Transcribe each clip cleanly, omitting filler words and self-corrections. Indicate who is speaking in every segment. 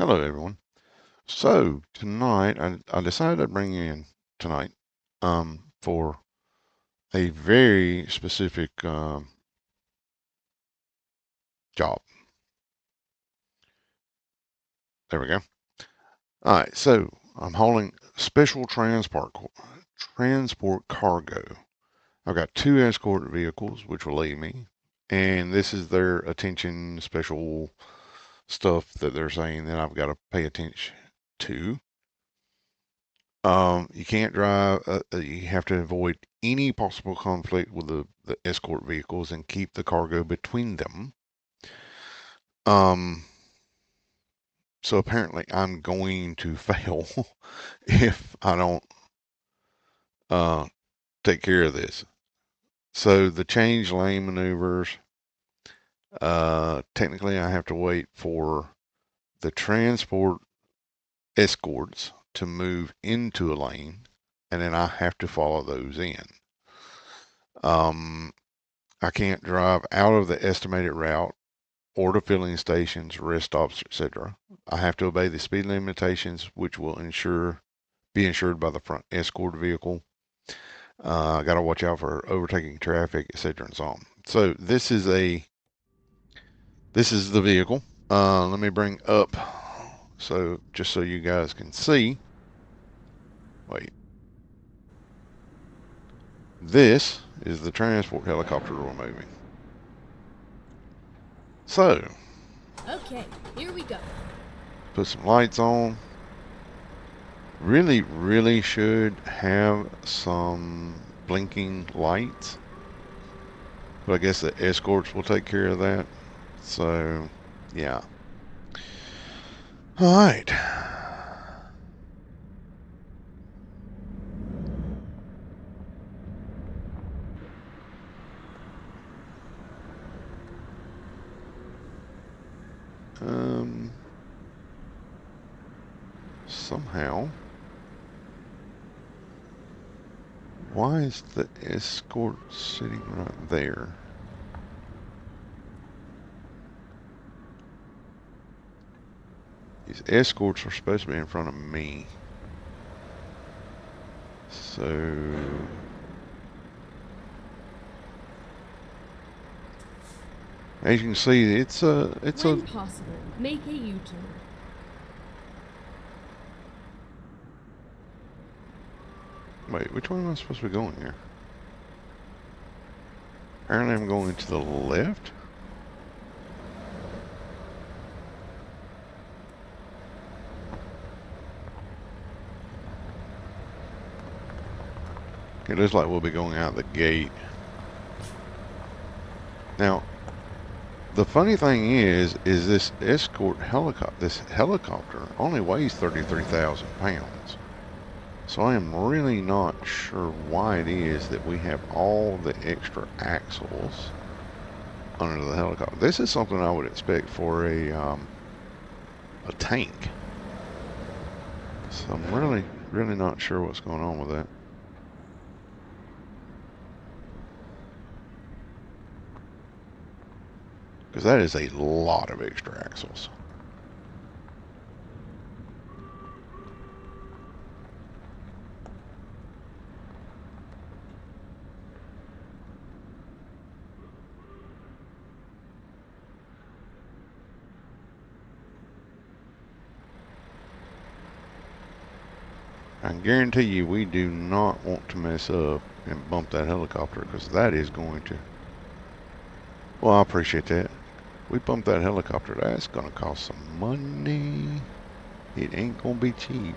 Speaker 1: Hello, everyone. So tonight, I decided I'd bring you in tonight for a very specific job. There we go. All right, so I'm hauling special transport cargo. I've got two escort vehicles which will leave me, and this is their attention special stuff that they're saying that I've got to pay attention to. You can't drive, you have to avoid any possible conflict with the escort vehicles and keep the cargo between them. Um, so apparently I'm going to fail if I don't uh, take care of this. So the change lane maneuvers, technically I have to wait for the transport escorts to move into a lane, and then I have to follow those in. Um, I can't drive out of the estimated route or to filling stations, rest stops, etc. I have to obey the speed limitations, which will be insured by the front escort vehicle. I got to watch out for overtaking traffic, etc., and so on. So this is the vehicle. Let me bring up just so you guys can see. Wait, this is the transport helicopter we're moving. So
Speaker 2: Okay, here we go.
Speaker 1: put some lights on. Really should have some blinking lights, but I guess the escorts will take care of that. So, yeah. All right. Um, somehow, why is the escort sitting right there? These escorts are supposed to be in front of me. So, as you can see, it's a.
Speaker 2: When possible, make a U-turn.
Speaker 1: Wait, which way am I supposed to be going here? Apparently, I'm going to the left. It looks like we'll be going out the gate. Now, the funny thing is this helicopter only weighs 33,000 pounds. So I am really not sure why it is that we have all the extra axles under the helicopter. This is something I would expect for a tank. So I'm really not sure what's going on with that. Because that is a lot of extra axles. I guarantee you we do not want to mess up and bump that helicopter because that is going to. Well, I appreciate that. We bump that helicopter. That's going to cost some money. It ain't going to be cheap.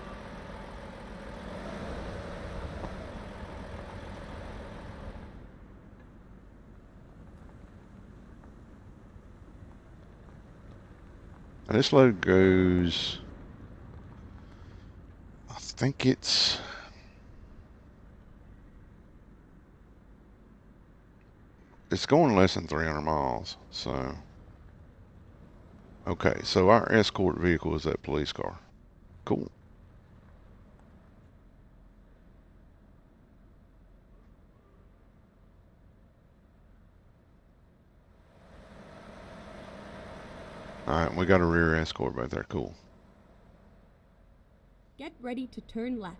Speaker 1: Now this load goes, I think it's going less than 300 miles. So, okay. So our escort vehicle is that police car. Cool. All right. We got a rear escort right there. Cool.
Speaker 2: ready to turn left.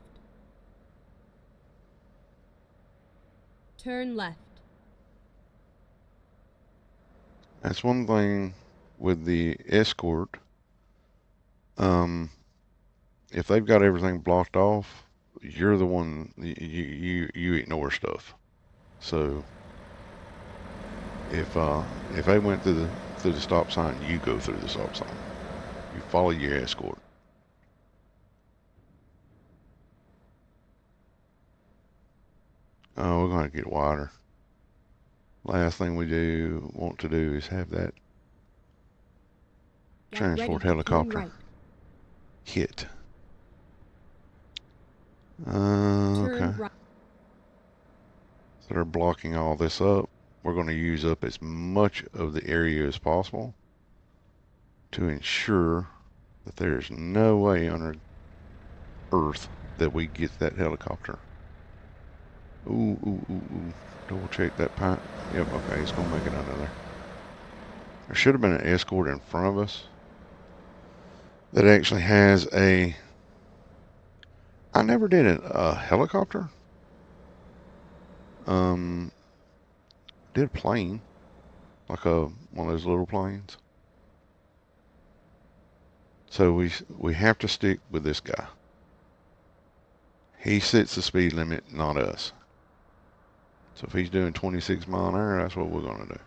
Speaker 2: Turn left.
Speaker 1: That's one thing with the escort. If they've got everything blocked off, you're the one you ignore stuff. So if they went through the stop sign, you go through the stop sign. You follow your escort. Oh, we're gonna get wider. Last thing we want to do is have that
Speaker 2: Get
Speaker 1: transport
Speaker 2: ready to turn
Speaker 1: helicopter
Speaker 2: right.
Speaker 1: hit. Okay.
Speaker 2: Turn right.
Speaker 1: So they're blocking all this up. We're going to use up as much of the area as possible to ensure that there's no way under Earth that we get that helicopter. Ooh, ooh, ooh, ooh. Double check that pipe. Yep, okay, it's going to make it under there. There should have been an escort in front of us that actually has a... I never did a helicopter. Did a plane, like one of those little planes. So we have to stick with this guy. He sets the speed limit, not us. So if he's doing 26 mile an hour, that's what we're going to do.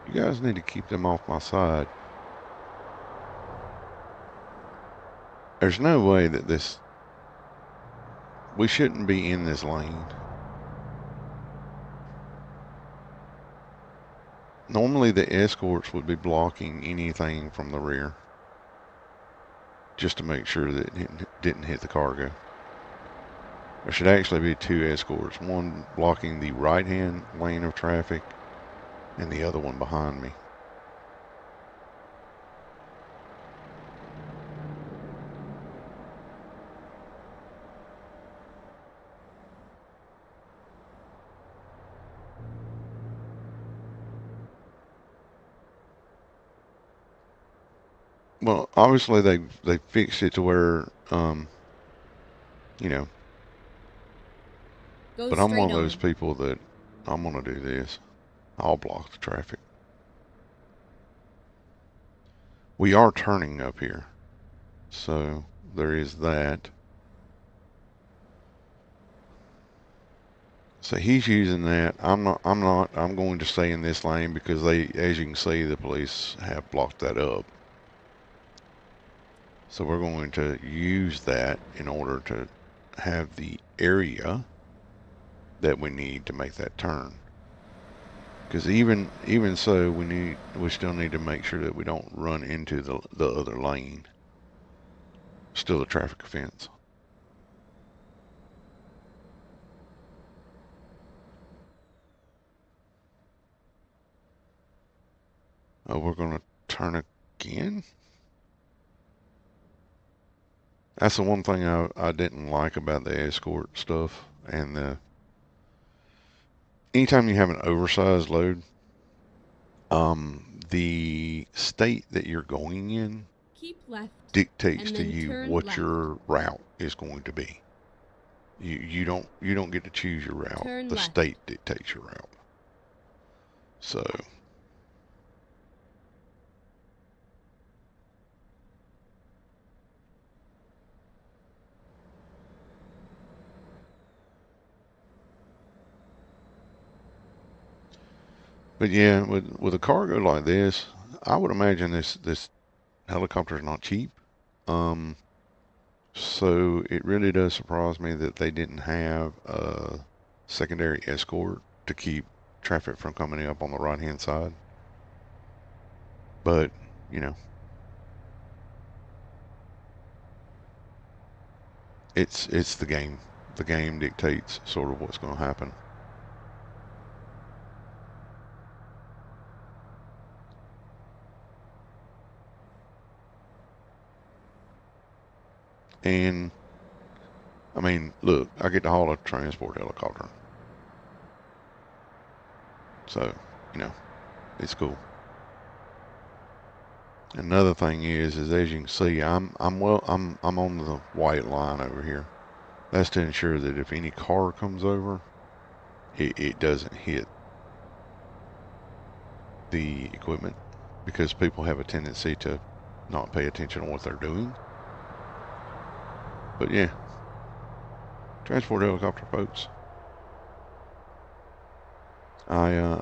Speaker 1: You guys need to keep them off my side. There's no way that we shouldn't be in this lane. Normally the escorts would be blocking anything from the rear, just to make sure that it didn't hit the cargo. There should actually be two escorts, one blocking the right-hand lane of traffic and the other one behind me. Well, obviously they fixed it to where, you know,
Speaker 2: Go
Speaker 1: but I'm one
Speaker 2: straight
Speaker 1: of those
Speaker 2: on.
Speaker 1: people that I'm gonna do this. I'll block the traffic. We are turning up here, so there is that. So he's using that. I'm not. I'm going to stay in this lane because as you can see, the police have blocked that up. So we're going to use that in order to have the area that we need to make that turn. Because even so, we still need to make sure that we don't run into the other lane. Still a traffic offense. Oh, we're gonna turn again. That's the one thing I didn't like about the escort stuff, and anytime you have an oversized load, the state that you're going in
Speaker 2: Keep left
Speaker 1: dictates
Speaker 2: and
Speaker 1: to
Speaker 2: then
Speaker 1: you
Speaker 2: turn
Speaker 1: what
Speaker 2: left.
Speaker 1: your route is going to be. You don't get to choose your route.
Speaker 2: Turn
Speaker 1: The
Speaker 2: left.
Speaker 1: state dictates your route. So but yeah, with a cargo like this, I would imagine this helicopter is not cheap. Um, so it really does surprise me that they didn't have a secondary escort to keep traffic from coming up on the right hand side. But you know, it's the game. The game dictates sort of what's going to happen. And I mean, look, I get to haul a transport helicopter. So, you know, it's cool. Another thing is as you can see, I'm on the white line over here. That's to ensure that if any car comes over, it doesn't hit the equipment because people have a tendency to not pay attention to what they're doing. But yeah, transport helicopter folks.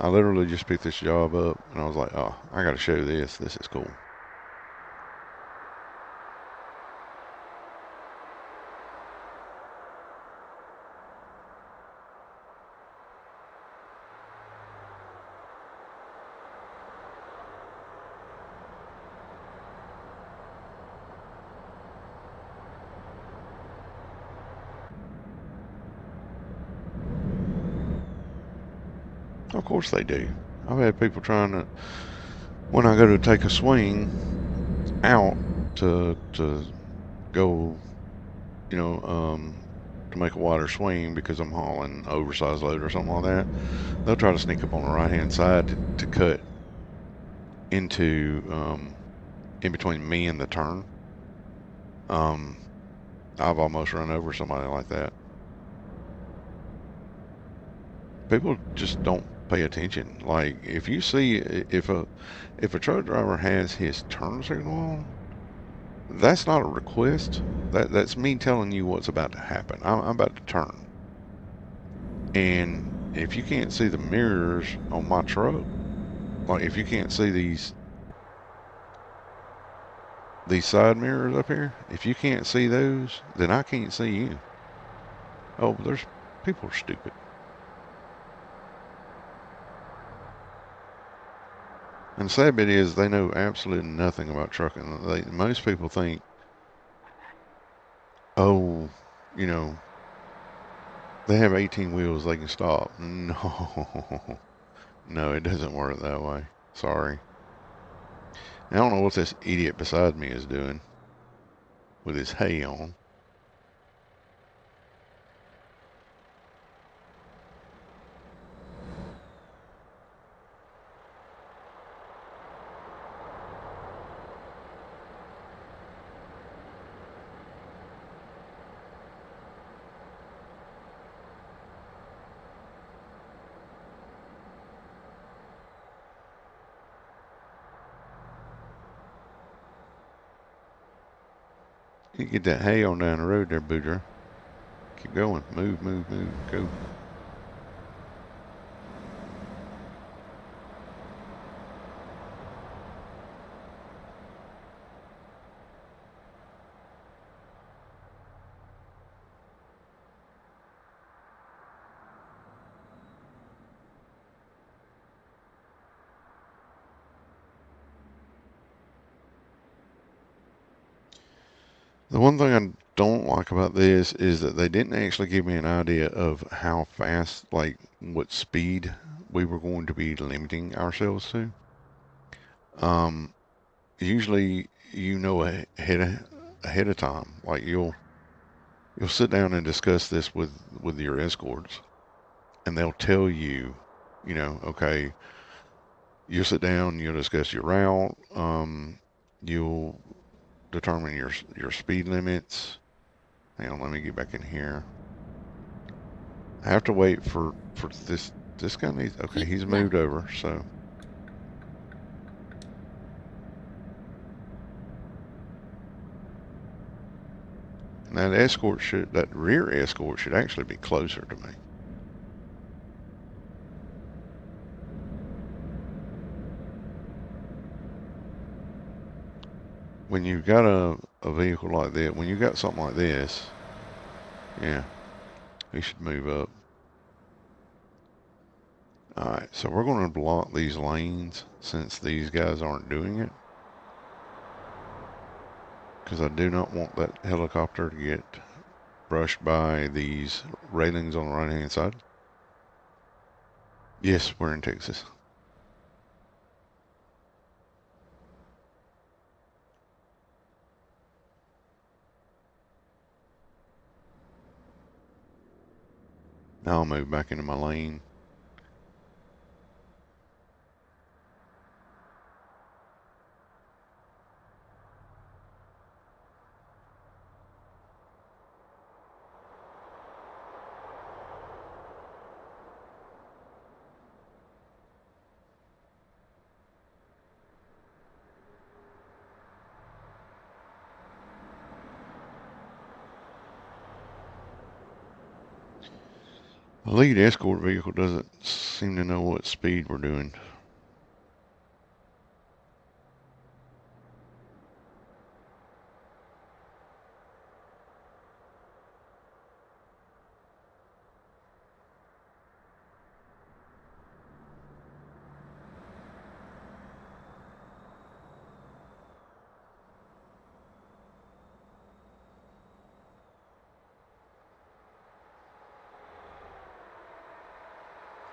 Speaker 1: I literally just picked this job up and I was like, oh, I got to show this. This is cool. Of course they do. I've had people trying to, when I go to take a swing out to go, you know, to make a wider swing because I'm hauling oversized load or something like that, they'll try to sneak up on the right hand side to cut into in between me and the turn. Um, I've almost run over somebody like that. People just don't pay attention. Like if you see if a truck driver has his turn signal on, that's not a request. That's me telling you what's about to happen. I'm about to turn, and if you can't see the mirrors on my truck, like if you can't see these side mirrors up here, if you can't see those, then I can't see you. Oh, there's people are stupid. And the sad bit is they know absolutely nothing about trucking. Most people think, oh, you know, they have 18 wheels, they can stop. No, no, it doesn't work that way. Sorry. I don't know what this idiot beside me is doing with his hay on. You get that hay on down the road there, Booger. Keep going. Move, move, move. Go. The one thing I don't like about this is that they didn't actually give me an idea of how fast, like what speed we were going to be limiting ourselves to. Um, Usually, you know ahead of time. Like you'll sit down and discuss this with your escorts, and they'll tell you, you know, okay, you'll sit down, you'll discuss your route, you'll determine your speed limits. Hang on, let me get back in here. I have to wait for this guy needs. Okay,
Speaker 2: Keep
Speaker 1: he's moved
Speaker 2: left.
Speaker 1: over, so. Now that rear escort should actually be closer to me. When you've got a vehicle like that, when you got something like this, yeah, he should move up. All right, so we're going to block these lanes since these guys aren't doing it. Because I do not want that helicopter to get brushed by these railings on the right hand side. Yes, we're in Texas. Now I'll move back into my lane. The lead escort vehicle doesn't seem to know what speed we're doing.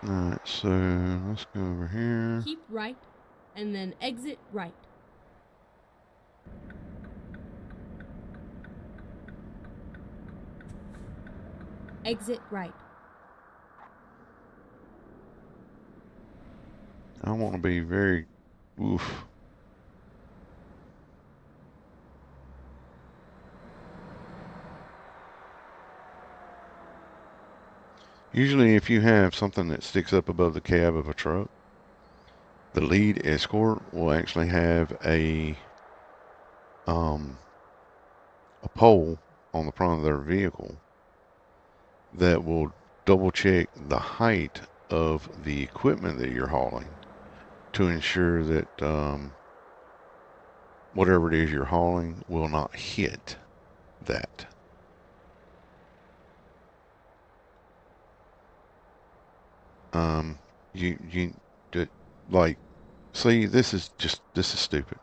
Speaker 1: Alright, so let's go over here.
Speaker 2: Keep right, and then exit right. Exit right.
Speaker 1: I want to be very, oof. Usually if you have something that sticks up above the cab of a truck, the lead escort will actually have a pole on the front of their vehicle that will double check the height of the equipment that you're hauling to ensure that whatever it is you're hauling will not hit that. You like, see, this is stupid.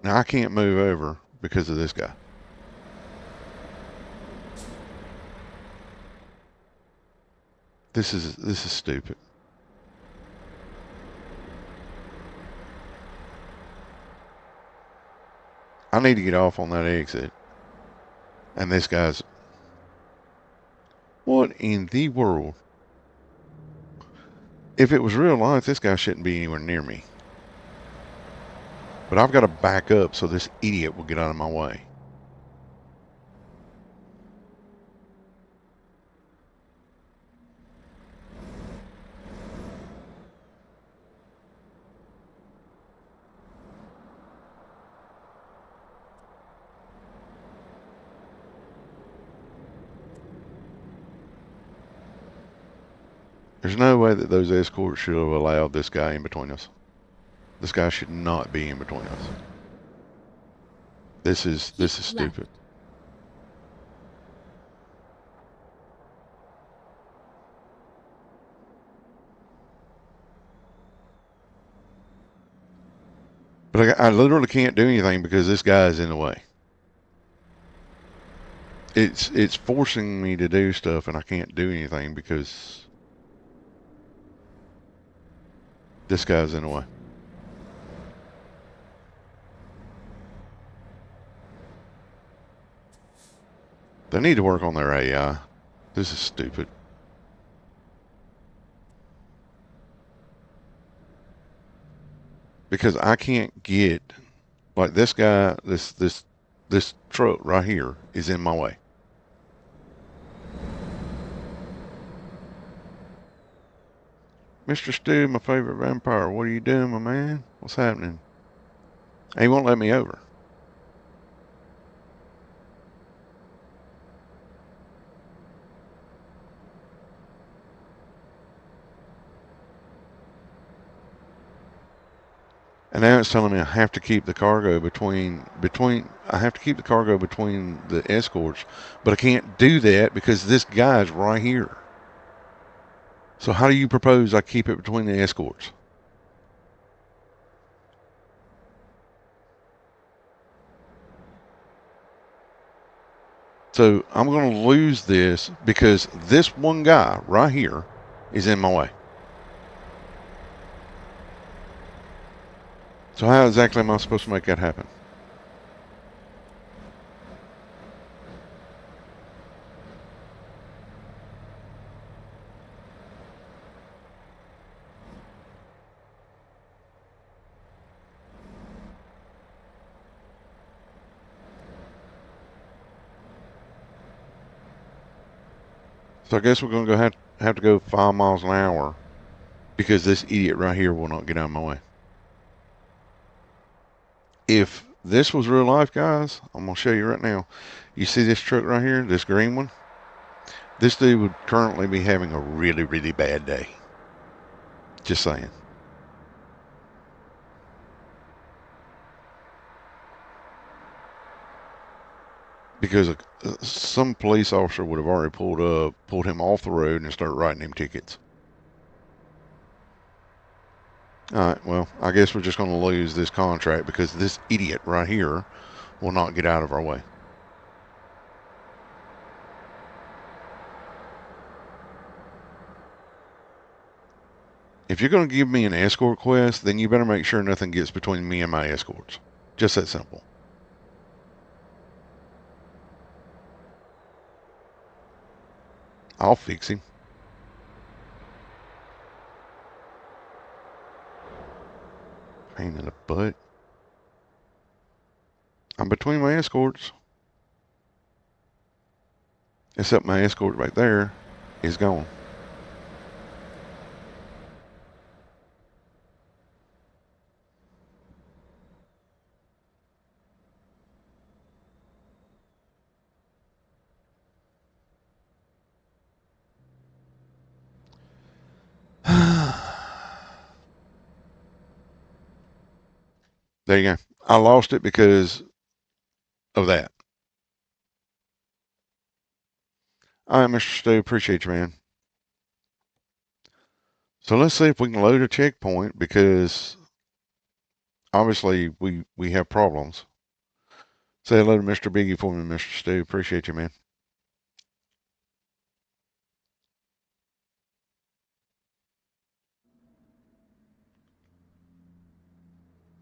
Speaker 1: Now I can't move over because of this guy. This is stupid. I need to get off on that exit. And this guy's, what in the world? If it was real life, this guy shouldn't be anywhere near me. But I've got to back up so this idiot will get out of my way. There's no way that those escorts should have allowed this guy in between us. This guy should not be in between us. This is stupid. But I literally can't do anything because this guy is in the way. It's forcing me to do stuff and I can't do anything because this guy's in the way. They need to work on their AI. This is stupid. Because I can't get, like, this guy, this truck right here is in my way. Mr. Stu, my favorite vampire, what are you doing, my man? What's happening? He won't let me over. And now it's telling me I have to keep the cargo between I have to keep the cargo between the escorts, but I can't do that because this guy's right here. So how do you propose I keep it between the escorts? So I'm going to lose this because this one guy right here is in my way. So how exactly am I supposed to make that happen? So I guess we're going to have to go 5 miles an hour because this idiot right here will not get out of my way. If this was real life, guys, I'm going to show you right now. You see this truck right here, this green one? This dude would currently be having a really, really bad day. Just saying. Because some police officer would have already pulled him off the road and started writing him tickets. All right, well, I guess we're just going to lose this contract because this idiot right here will not get out of our way. If you're going to give me an escort quest, then you better make sure nothing gets between me and my escorts. Just that simple. I'll fix him. Pain in the butt. I'm between my escorts. Except my escort right there is gone. There you go. I lost it because of that. All right, Mr. Stu, appreciate you, man. So let's see if we can load a checkpoint because obviously we have problems. Say hello to Mr. Biggie for me, Mr. Stu. Appreciate you, man.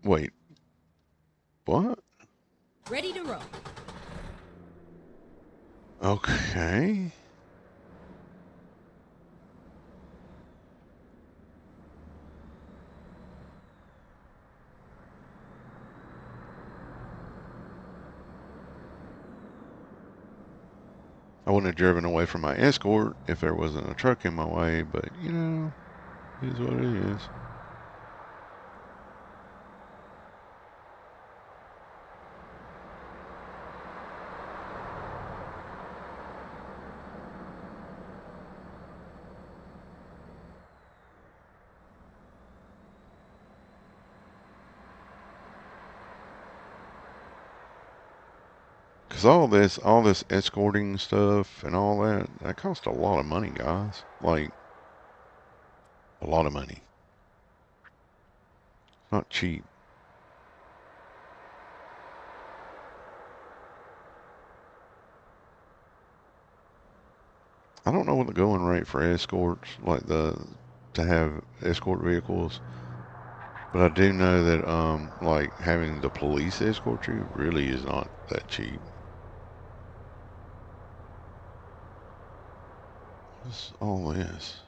Speaker 1: Wait, what?
Speaker 2: Ready to roll.
Speaker 1: Okay. I wouldn't have driven away from my escort if there wasn't a truck in my way, but you know, it is what it is. Cause all this escorting stuff and all that costs a lot of money, guys. Like a lot of money. Not cheap. I don't know what the going rate for escorts, like to have escort vehicles, but I do know that like having the police escort you really is not that cheap. What's all this?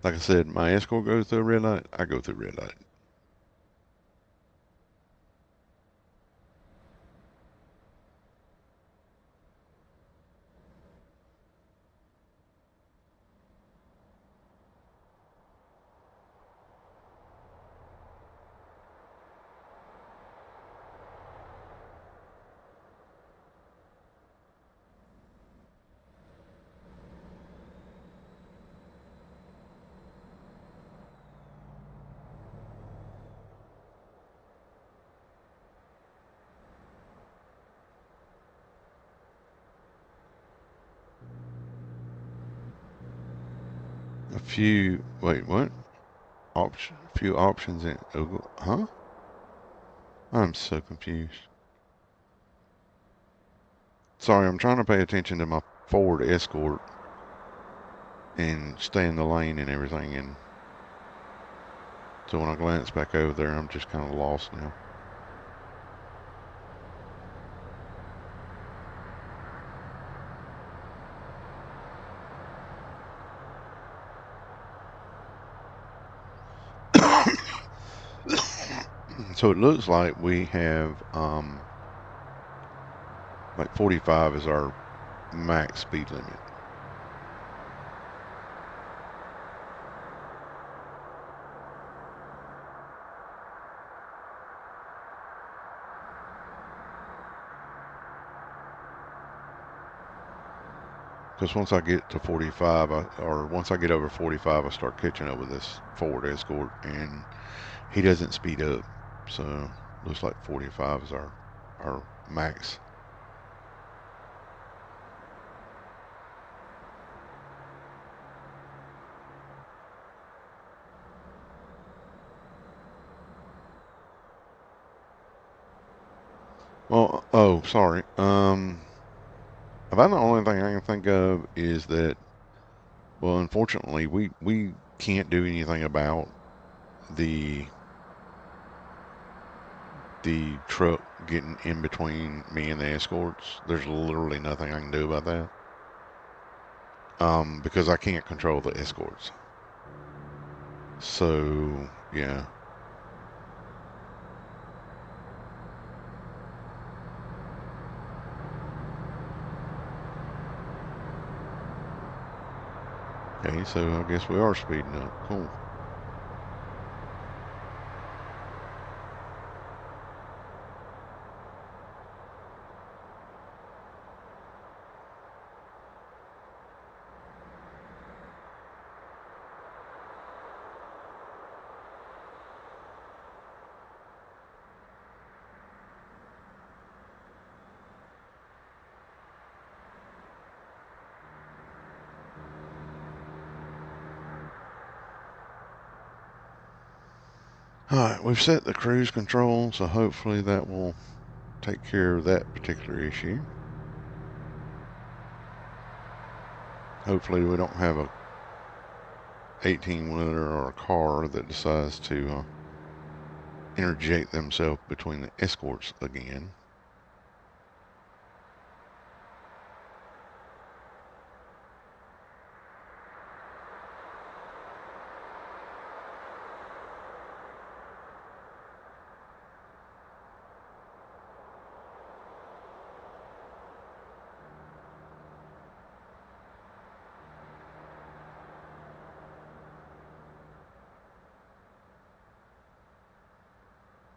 Speaker 1: Like I said, my escort goes through a red light. I go through red light. A few. Wait, what? Option. A few options in. Huh? I'm so confused. Sorry, I'm trying to pay attention to my Ford Escort and stay in the lane and everything. And so when I glance back over there, I'm just kind of lost now. So it looks like we have like 45 is our max speed limit. Because once I get to 45, or once I get over 45, I start catching up with this Ford Escort, and he doesn't speed up. So looks like 45 is our max. Well, oh, sorry. About the only thing I can think of is that, well, unfortunately, we can't do anything about the the truck getting in between me and the escorts. There's literally nothing I can do about that. Because I can't control the escorts. So, yeah. Okay, so I guess we are speeding up. Cool. Alright, we've set the cruise control, so hopefully that will take care of that particular issue. Hopefully we don't have a 18-wheeler or a car that decides to interject themselves between the escorts again.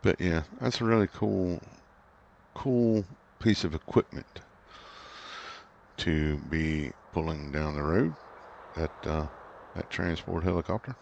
Speaker 1: But yeah, that's a really cool piece of equipment to be pulling down the road. That transport helicopter.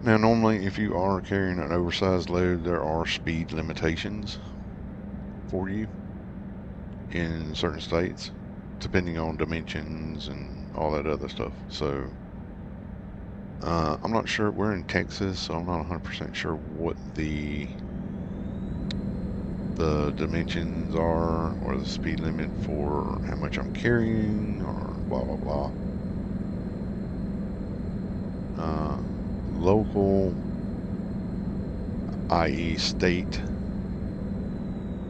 Speaker 1: Now, normally, if you are carrying an oversized load, there are speed limitations for you in certain states, depending on dimensions and all that other stuff. So, I'm not sure. We're in Texas, so I'm not 100% sure what the dimensions are or the speed limit for how much I'm carrying or blah blah blah. Local, i.e., state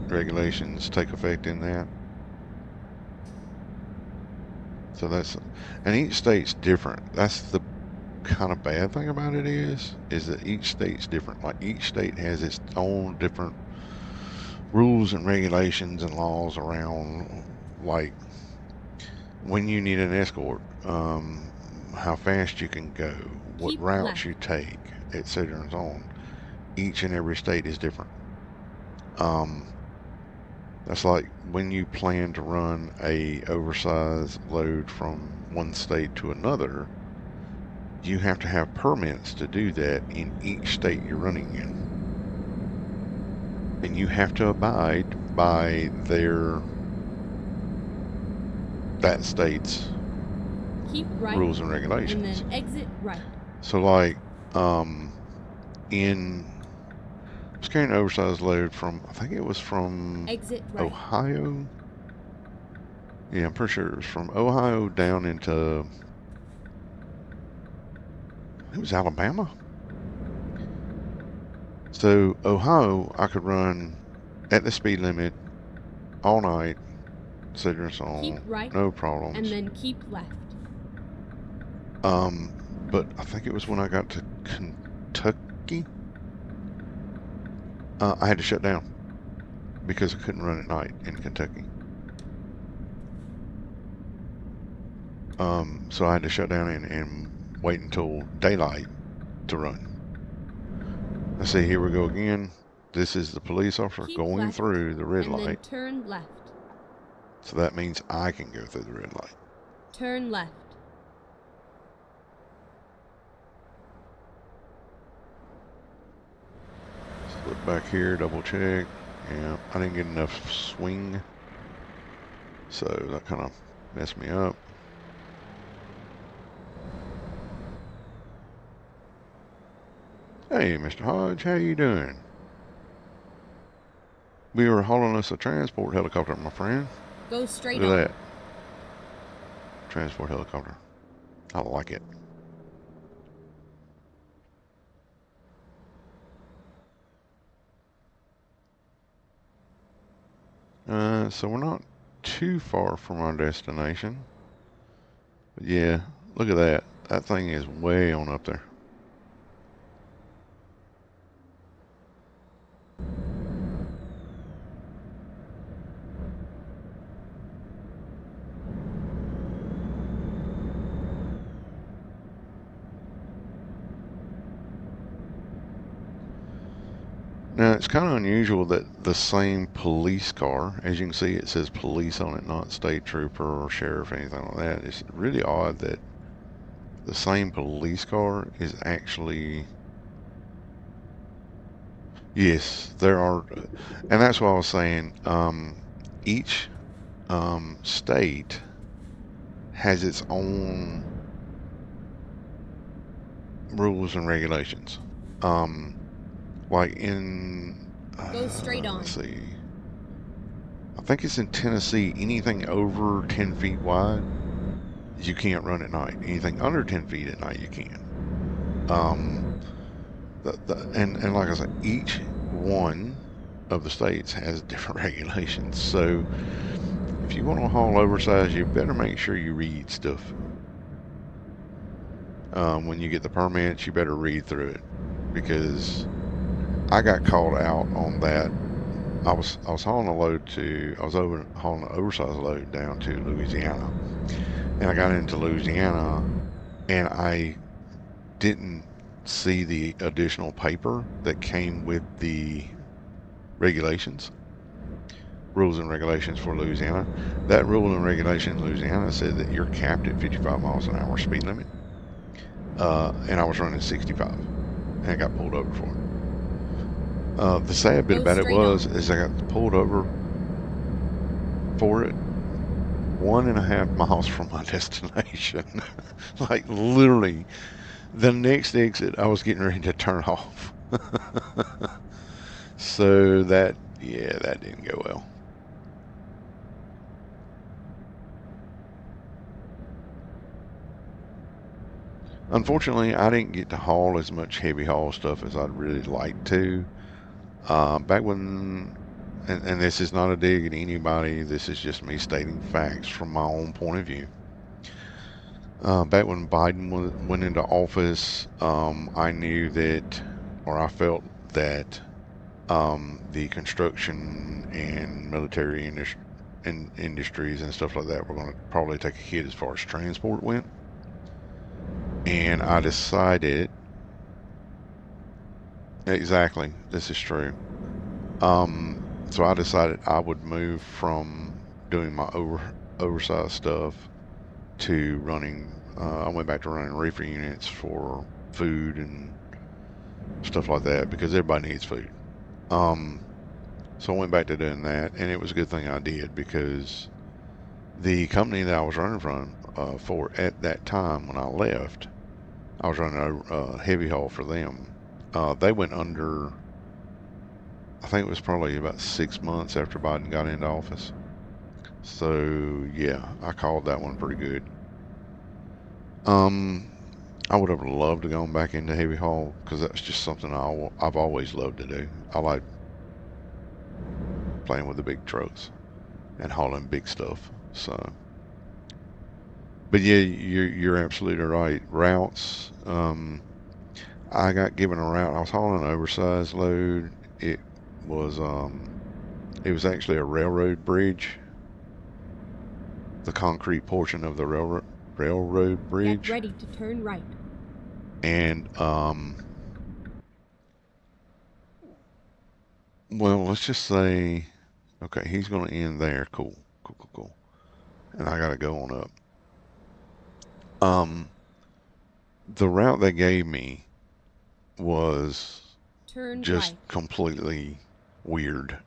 Speaker 1: regulations take effect in that. So and each state's different. That's the kind of bad thing about it is that each state's different. Like each state has its own different rules and regulations and laws around, like when you need an escort, how fast you can go, what
Speaker 2: Keep
Speaker 1: routes
Speaker 2: left.
Speaker 1: you take, etc. and so on. Each and every state is different. Um, that's like when you plan to run a oversized load from one state to another, you have to have permits to do that in each state you're running in. And you have to abide by that state's
Speaker 2: Keep right.
Speaker 1: rules and regulations.
Speaker 2: And then exit right.
Speaker 1: So like in I was carrying an oversized load from, I think it was from
Speaker 2: exit right.
Speaker 1: Ohio Yeah, I'm pretty sure it was from Ohio down into, it was Alabama. So Ohio, I could run at the speed limit all night, center and
Speaker 2: Keep
Speaker 1: song,
Speaker 2: right,
Speaker 1: no
Speaker 2: and
Speaker 1: problems.
Speaker 2: then keep left.
Speaker 1: But I think it was when I got to Kentucky, I had to shut down because I couldn't run at night in Kentucky. So I had to shut down and wait until daylight to run. I see, here we go again. This is the police officer
Speaker 2: Keep
Speaker 1: going
Speaker 2: left,
Speaker 1: through the red
Speaker 2: and then
Speaker 1: light.
Speaker 2: turn left.
Speaker 1: So that means I can go through the red light.
Speaker 2: Turn left.
Speaker 1: Look back here, double check. Yeah, I didn't get enough swing, so that kind of messed me up. Hey, Mr. Hodge, how you doing? We were hauling us a transport helicopter, my friend.
Speaker 2: Go straight
Speaker 1: Look at
Speaker 2: on.
Speaker 1: that. Transport helicopter. I like it. So we're not too far from our destination. But yeah, look at that. That thing is way on up there. Now, it's kind of unusual that the same police car, as you can see, it says police on it, not state trooper or sheriff or anything like that. It's really odd that the same police car is actually, yes, there are, and that's what I was saying. Each state has its own rules and regulations. Um, like in,
Speaker 2: Go straight on.
Speaker 1: let's see, I think it's in Tennessee, anything over 10 feet wide, you can't run at night. Anything under 10 feet at night, you can. And like I said, each one of the states has different regulations. So if you want to haul oversized, you better make sure you read stuff. When you get the permits, you better read through it, because I got called out on that. I was hauling a load to I was over hauling an oversized load down to Louisiana, and I got into Louisiana, and I didn't see the additional paper that came with the regulations, rules and regulations for Louisiana. That rule and regulation in Louisiana said that you're capped at 55 miles an hour speed limit, and I was running 65, and I got pulled over for it. The sad bit
Speaker 2: Go
Speaker 1: about it
Speaker 2: straight
Speaker 1: was,
Speaker 2: on.
Speaker 1: is I got pulled over for it 1.5 miles from my destination. Like literally, the next exit I was getting ready to turn off. So that, yeah, that didn't go well. Unfortunately, I didn't get to haul as much heavy haul stuff as I'd really like to. Back when, and this is not a dig at anybody, this is just me stating facts from my own point of view. Back when Biden went into office, I knew that, or I felt that the construction and military industries and stuff like that were going to probably take a hit as far as transport went. And I decided, exactly, this is true. So I decided I would move from doing my oversized stuff to running. I went back to running reefer units for food and stuff like that, because everybody needs food. Um, so I went back to doing that, and it was a good thing I did, because the company that I was running from for at that time when I left, I was running a heavy haul for them. They went under. I think it was probably about 6 months after Biden got into office. So yeah, I called that one pretty good. Um, I would have loved to go back into heavy haul because that's just something I've always loved to do. I like playing with the big trucks and hauling big stuff. So, but yeah, you're absolutely right. Routes. I got given a route. I was hauling an oversized load. Was um, it was actually a railroad bridge, the concrete portion of the railroad
Speaker 2: Get
Speaker 1: bridge,
Speaker 2: ready to turn right.
Speaker 1: and well, let's just say, okay, he's going to end there. Cool, cool, cool, cool. And I got to go on up. Um, the route they gave me was
Speaker 2: Turn
Speaker 1: just
Speaker 2: right.
Speaker 1: completely weird.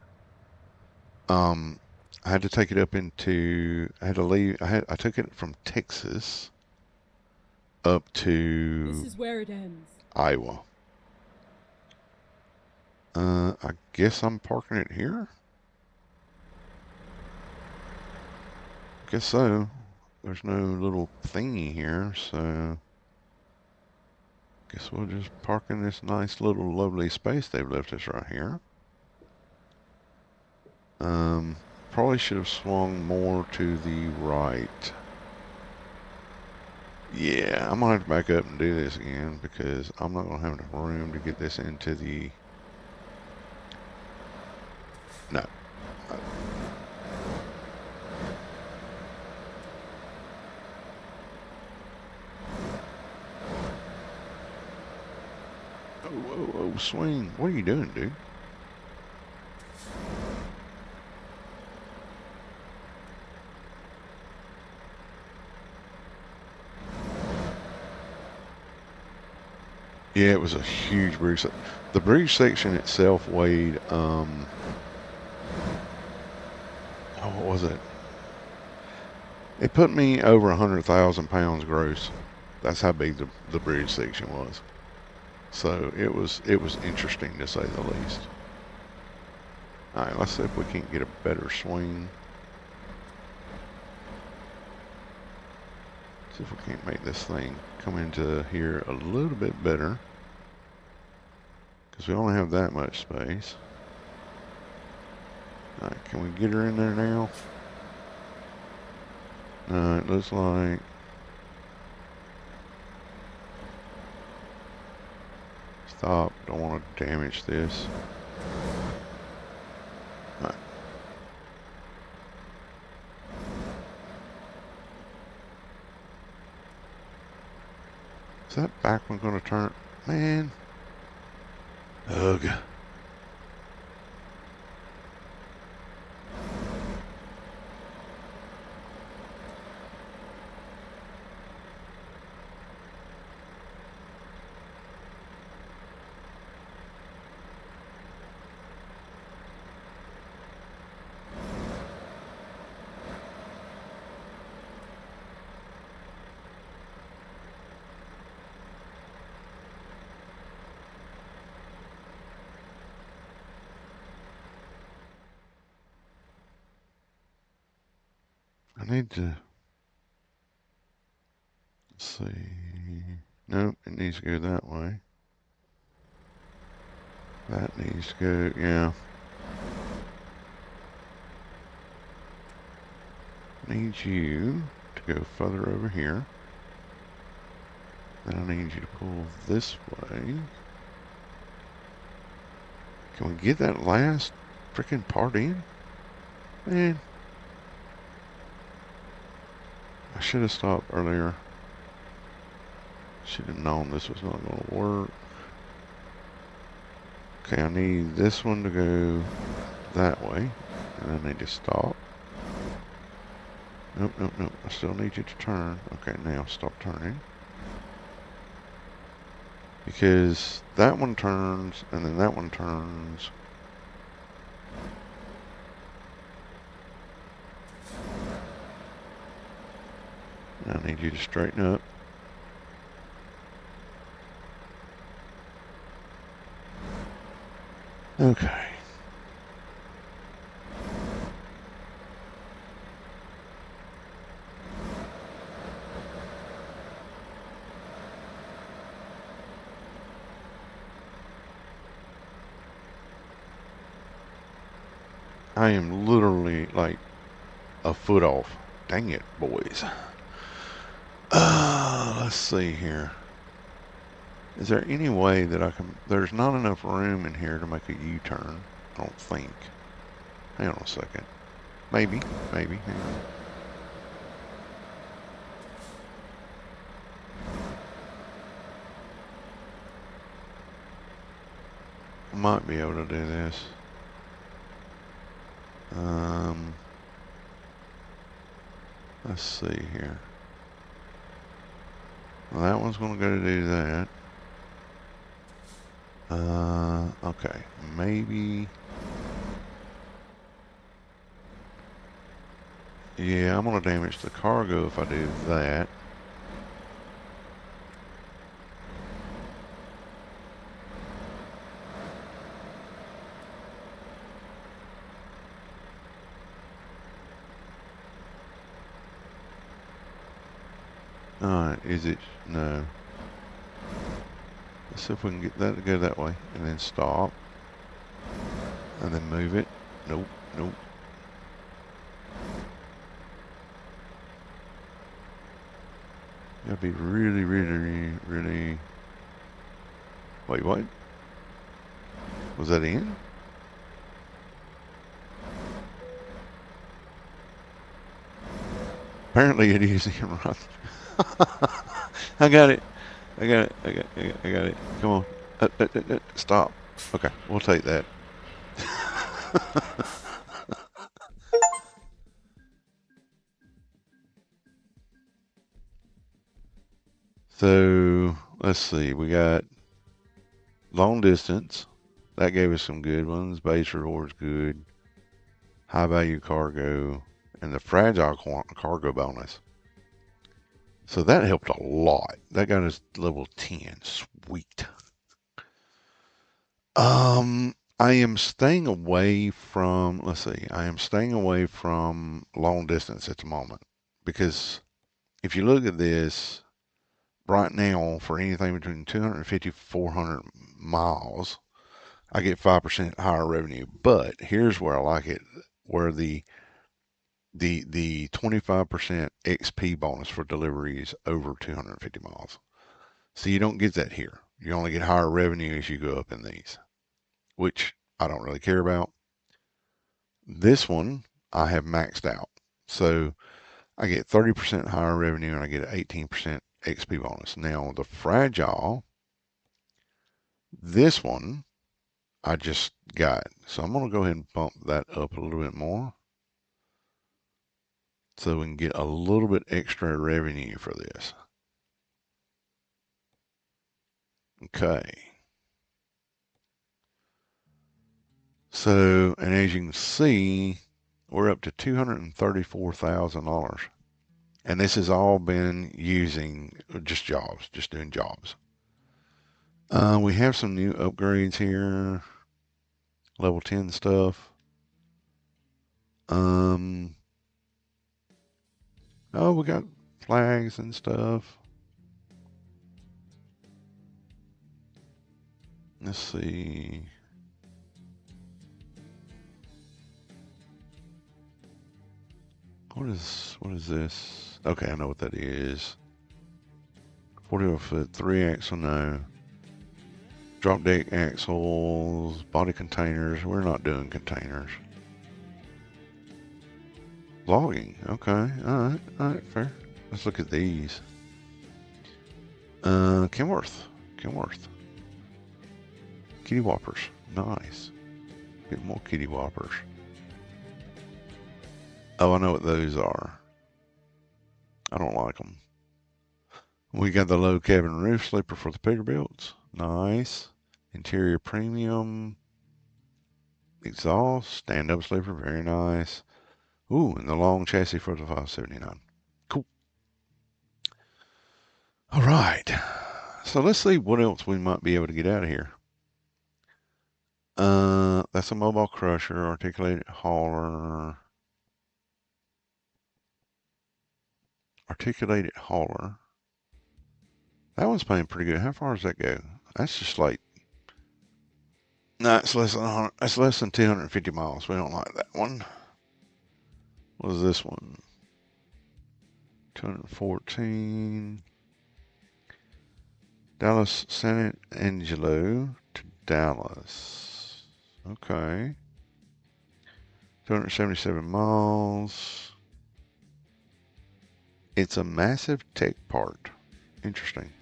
Speaker 1: Um, I had to take it up into. I had to leave. I took it from Texas up
Speaker 2: This
Speaker 1: to
Speaker 2: is where it ends.
Speaker 1: Iowa. I guess I'm parking it here. Guess so. There's no little thingy here, so guess we'll just park in this nice little lovely space they've left us right here. Um, Probably should have swung more to the right. Yeah, I'm gonna have to back up and do this again because I'm not gonna have enough room to get this into the. No. Oh, oh, oh, swing. What are you doing, dude? Yeah, it was a huge bridge. The bridge section itself weighed, oh, what was it? It put me over 100,000 pounds gross. That's how big the bridge section was. So it was interesting to say the least. All right, let's see if we can't get a better swing. See if we can't make this thing come into here a little bit better. Because we only have that much space. All right, can we get her in there now? No, it looks like. Stop, don't want to damage this. All right. Is that back one going to turn? Man. Ugh. I need to see. Nope, it needs to go that way. That needs to go, yeah. Need you to go further over here. Then I need you to pull this way. Can we get that last freaking part in? Man. I should have stopped earlier. Should have known this was not going to work. Okay, I need this one to go that way. And I need to stop. Nope, nope, nope. I still need you to turn. Okay, now stop turning. Because that one turns, and then that one turns. And I need you to straighten up. Okay. I am literally like a foot off. Dang it, boys. Let's see here. Is there any way that I can... There's not enough room in here to make a U-turn. I don't think. Hang on a second. Maybe. Maybe. Hang on. I might be able to do this. Let's see here. Well, that one's going to go to do that. Okay. Maybe... Yeah, I'm going to damage the cargo if I do that. Alright, is it? No. Let's see if we can get that to go that way. And then stop. And then move it. Nope, nope. You gotta be really, really, really... Wait, what? Was that in? Apparently it is in, right? I got it. I got it. I got it. Come on. Stop. Okay, we'll take that. So, let's see. We got long distance. That gave us some good ones. Base reward's good. High value cargo. And the fragile cargo bonus. So that helped a lot. That got us level 10. Sweet. I am staying away from, let's see, I am staying away from long distance at the moment because if you look at this right now for anything between 250 to 400 miles, I get 5% higher revenue. But here's where I like it, where the 25% XP bonus for deliveries over 250 miles. So you don't get that here. You only get higher revenue as you go up in these, which I don't really care about. This one I have maxed out. So I get 30% higher revenue and I get an 18% XP bonus. Now the fragile, this one I just got. So I'm going to go ahead and bump that up a little bit more so we can get a little bit extra revenue for this. Okay. So, and as you can see, we're up to $234,000. And this has all been using just jobs, just doing jobs. We have some new upgrades here. Level 10 stuff. Oh, we got flags and stuff. Let's see. What is this? Okay, I know what that is. 40 foot, 3 axle, no. Drop deck axles, body containers. We're not doing containers. Logging, okay, alright, fair. Let's look at these. Kenworth. Kitty Whoppers, nice. Get more Kitty Whoppers. Oh, I know what those are. I don't like them. We got the low cabin roof sleeper for the Peterbilts. Nice. Interior premium. Exhaust. Stand-up sleeper. Very nice. Ooh, and the long chassis for the 579. Cool. All right. So let's see what else we might be able to get out of here. That's a mobile crusher, articulated hauler. Articulated hauler. That one's paying pretty good. How far does that go? That's just like No, it's less than 100. It's less than 250 miles. We don't like that one. What is this one? 214. Dallas, San Angelo to Dallas. Okay. 277 miles. It's a massive tech part. Interesting.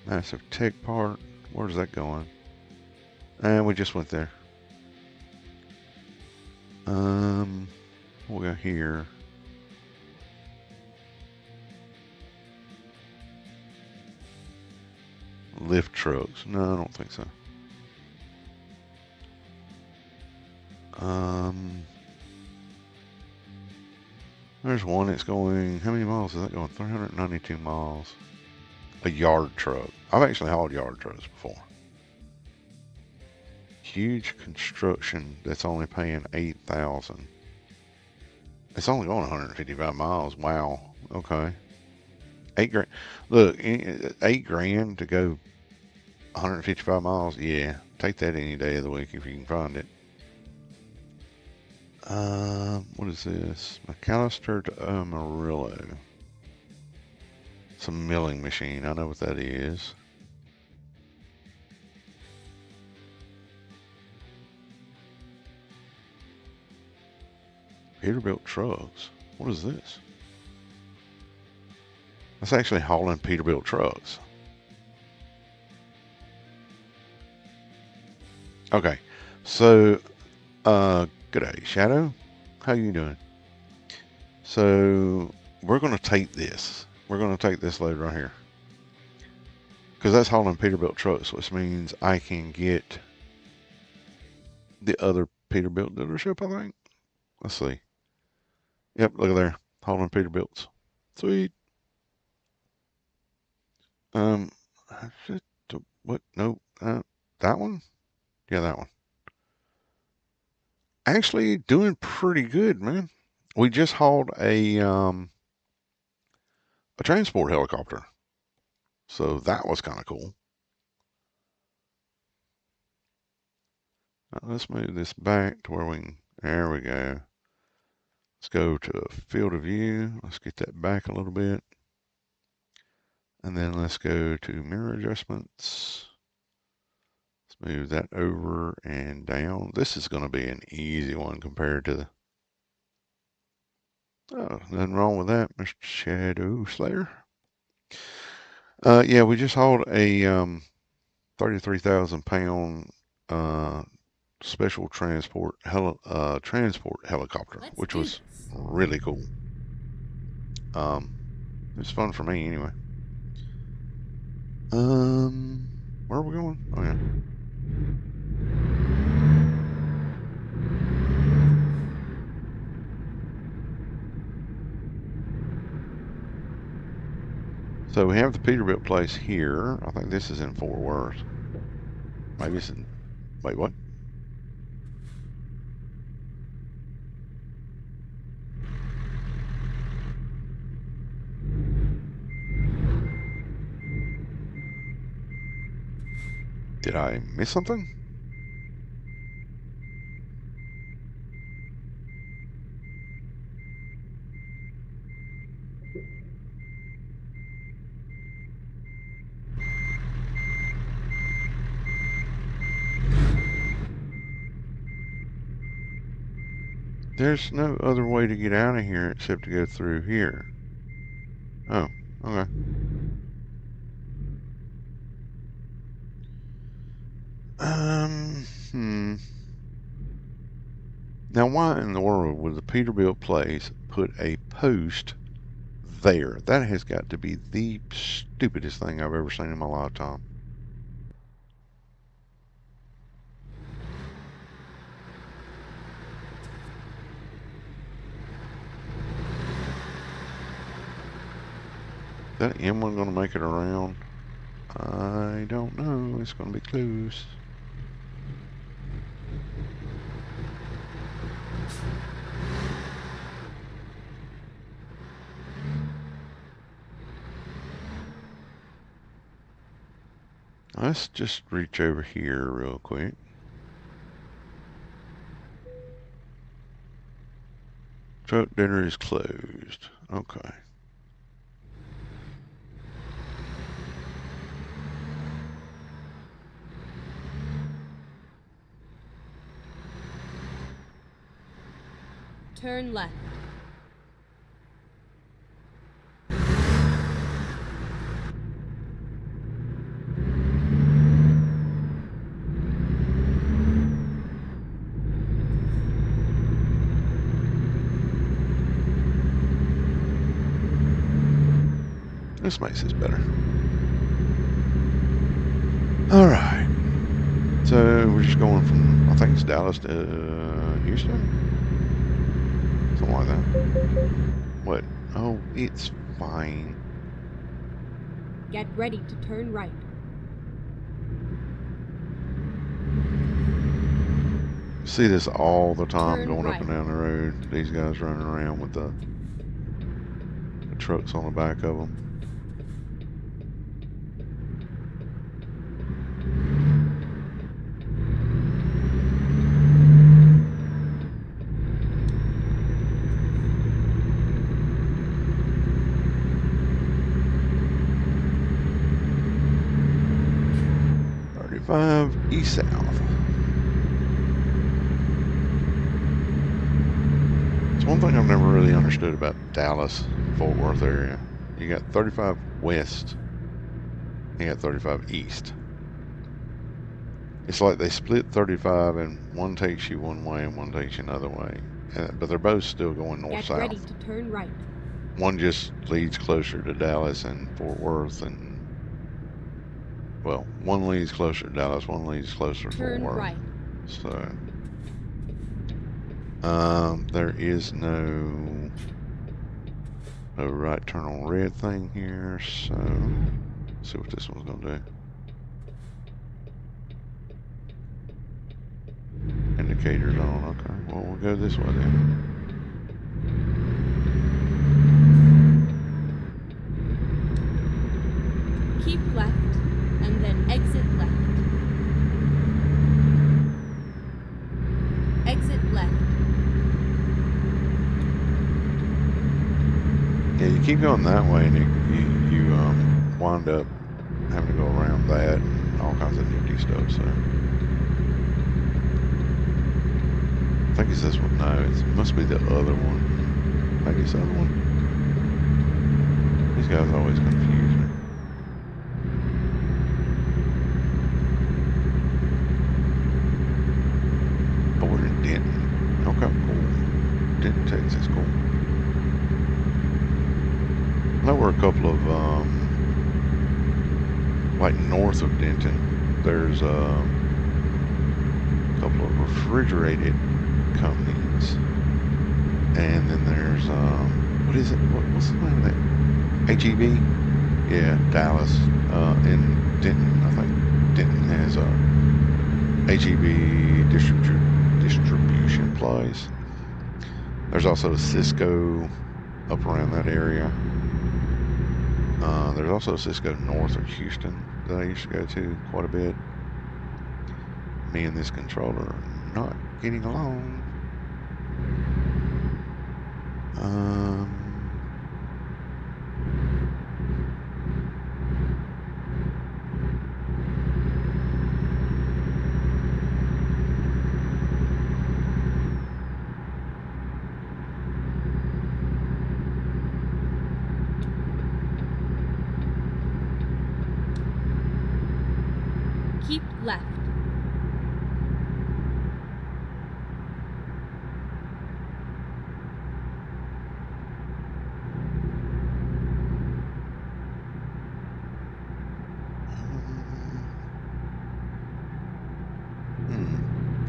Speaker 1: Massive tech part. Where's that going? And we just went there. We'll go here. Lift trucks. No, I don't think so. There's one that's going, how many miles is that going? 392 miles. A yard truck. I've actually hauled yard trucks before. Huge construction that's only paying 8,000. It's only going 155 miles. Wow. Okay. 8 grand. Look, 8 grand to go 155 miles. Yeah. Take that any day of the week if you can find it. What is this? McAllister to Amarillo. It's a milling machine. I know what that is. Peterbilt trucks. What is this? That's actually hauling Peterbilt trucks. Okay. So, good day, Shadow. How you doing? So, we're going to take this. We're going to take this load right here. Because that's hauling Peterbilt trucks, which means I can get the other Peterbilt dealership, I think. Let's see. Yep, look at there. Hauling Peterbilts. Sweet. What? No, that one? Yeah, that one. Actually doing pretty good, man. We just hauled a transport helicopter. So that was kind of cool. Let's move this back to where we can, there we go. Let's go to field of view. Let's get that back a little bit. And then let's go to mirror adjustments. Let's move that over and down. This is going to be an easy one compared to the, oh, nothing wrong with that, Mr. Shadow Slayer. Yeah, we just hauled a 33,000 pound special transport helicopter, which was really cool. It was fun for me anyway. Where are we going? Oh yeah. So we have the Peterbilt place here. I think this is in Fort Worth. Maybe it's in, wait, what? Did I miss something? There's no other way to get out of here except to go through here. Oh, okay. Now, why in the world would the Peterbilt place put a post there? That has got to be the stupidest thing I've ever seen in my lifetime. Is that M1 going to make it around? I don't know. It's going to be close. Let's just reach over here real quick. Truck dinner is closed. Okay.
Speaker 2: Turn left.
Speaker 1: This makes this better. All right. So we're just going from, I think it's Dallas to Houston? Something like that. What? Oh, it's fine.
Speaker 2: Get ready to turn right.
Speaker 1: See this all the time
Speaker 2: Turn
Speaker 1: going up
Speaker 2: right.
Speaker 1: and down the road. These guys running around with the trucks on the back of them. East south. It's one thing I've never really understood about Dallas, Fort Worth area. You got 35 west, you got 35 east. It's like they split 35 and one takes you one way and one takes you another way. But they're both still going north-south.
Speaker 2: Get ready to turn right.
Speaker 1: One just leads closer to Dallas and Fort Worth, and well, one leads closer to Dallas, one leads closer to Fort Worth.
Speaker 2: Right.
Speaker 1: So, there is no right turn on red thing here. So, let's see what this one's gonna do. Indicators on. Okay, well, we'll go this way then.
Speaker 2: Keep left and then exit left. Exit left.
Speaker 1: Yeah, you keep going that way, and you wind up having to go around that and all kinds of nifty stuff. So, I think it's this one. No, it must be the other one. Maybe it's the other one. These guys always confuse me. Oh, we're in Denton. Okay, cool. Denton, Texas, cool. I know we're a couple of, like north of Denton, there's a couple of refrigerated companies. And then there's, what is it? What's the name of that? HEB? Yeah, Dallas. In Denton, I think Denton has a HEB distribution place. There's also Cisco up around that area. There's also Cisco north of Houston that I used to go to quite a bit. Me and this controller are not getting along.
Speaker 2: Keep left.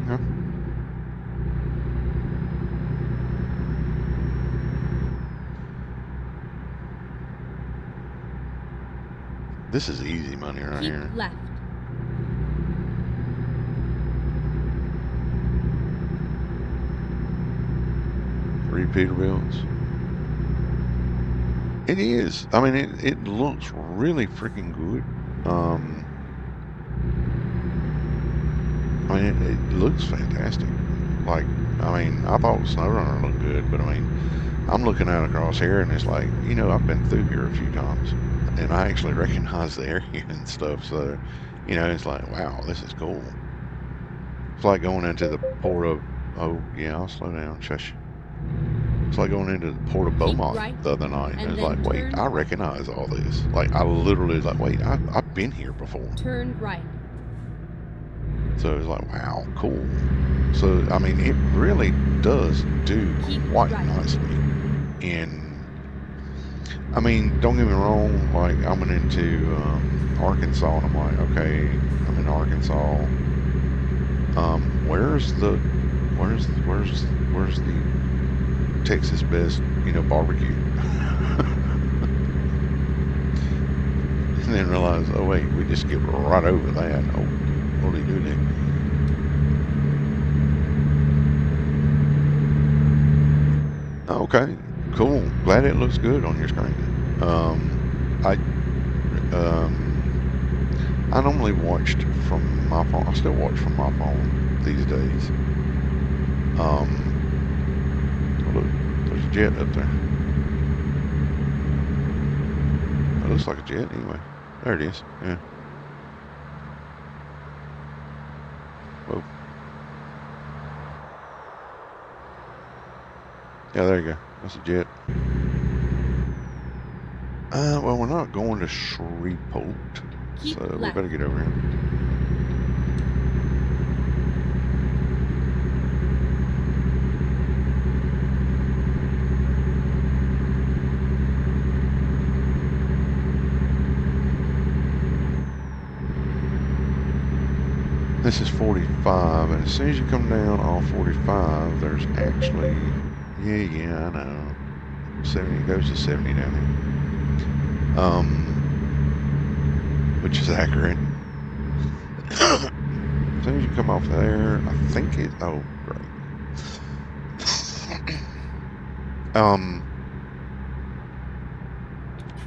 Speaker 1: Yeah. This is easy money right
Speaker 2: Keep
Speaker 1: here.
Speaker 2: left.
Speaker 1: Three Peterbilts. It is. I mean, it looks really freaking good. I mean, it looks fantastic. Like, I mean, I thought SnowRunner looked good, but I mean, I'm looking out across here and it's like, I've been through here a few times and I actually recognize the area and stuff. So, it's like, wow, this is cool. It's like going into the port of, oh, yeah, I'll slow down, shush. It's like going into the port of
Speaker 2: Keep
Speaker 1: Beaumont
Speaker 2: right
Speaker 1: the other night, and
Speaker 2: and
Speaker 1: it's
Speaker 2: then
Speaker 1: like, wait,
Speaker 2: turn
Speaker 1: I
Speaker 2: right.
Speaker 1: recognize all this. Like, I literally was like, wait, I've been here before.
Speaker 2: Turn right.
Speaker 1: So it's like, wow, cool. So, I mean, it really does do
Speaker 2: Keep
Speaker 1: quite
Speaker 2: right.
Speaker 1: nicely. And, I mean, don't get me wrong, like, I went into Arkansas, and I'm like, okay, I'm in Arkansas. Where's the Texas best, barbecue? And then realize, oh wait, we just skipped right over that. Oh, holy dooly. Okay, cool. Glad it looks good on your screen. I normally watched from my phone. I still watch from my phone these days. Oh look, there's a jet up there. It looks like a jet anyway. There it is. Yeah. Whoa. Yeah, there you go. That's a jet. Well, we're not going to Shreveport,
Speaker 2: Keep
Speaker 1: so we
Speaker 2: left.
Speaker 1: better get over here. This is 45, and as soon as you come down off 45, there's actually, yeah, I know, 70, it goes to 70 down here, which is accurate. As soon as you come off there, I think it, oh, great. I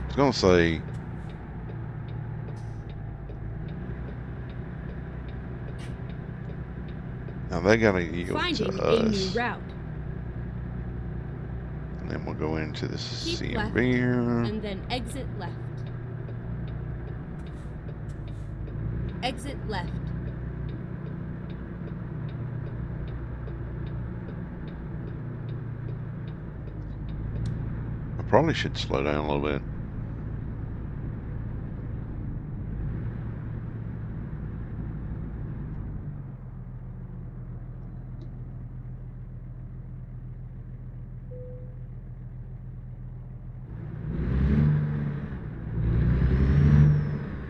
Speaker 1: was going to say, now they got to yield
Speaker 2: Finding
Speaker 1: to
Speaker 2: a new
Speaker 1: us.
Speaker 2: route.
Speaker 1: And then we'll go into the
Speaker 2: Keep left
Speaker 1: CMV.
Speaker 2: and then exit left. Exit left.
Speaker 1: I probably should slow down a little bit.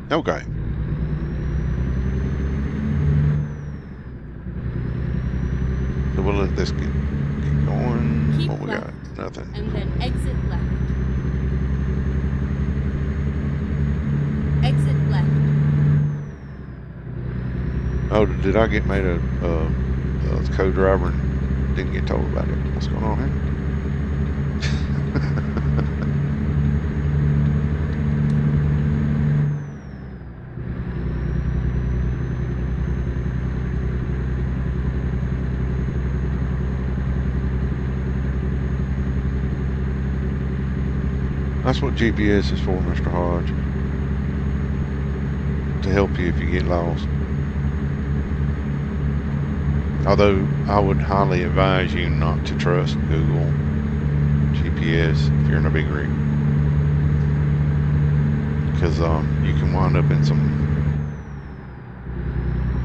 Speaker 1: Okay. So we'll let this get going.
Speaker 2: Keep
Speaker 1: What we
Speaker 2: left
Speaker 1: got? Nothing.
Speaker 2: and then exit left. Exit left.
Speaker 1: Oh, did I get made a co-driver and didn't get told about it? What's going on here? That's what GPS is for, Mr. Hodge. To help you if you get lost. Although I would highly advise you not to trust Google GPS if you're in a big rig. Because you can wind up in some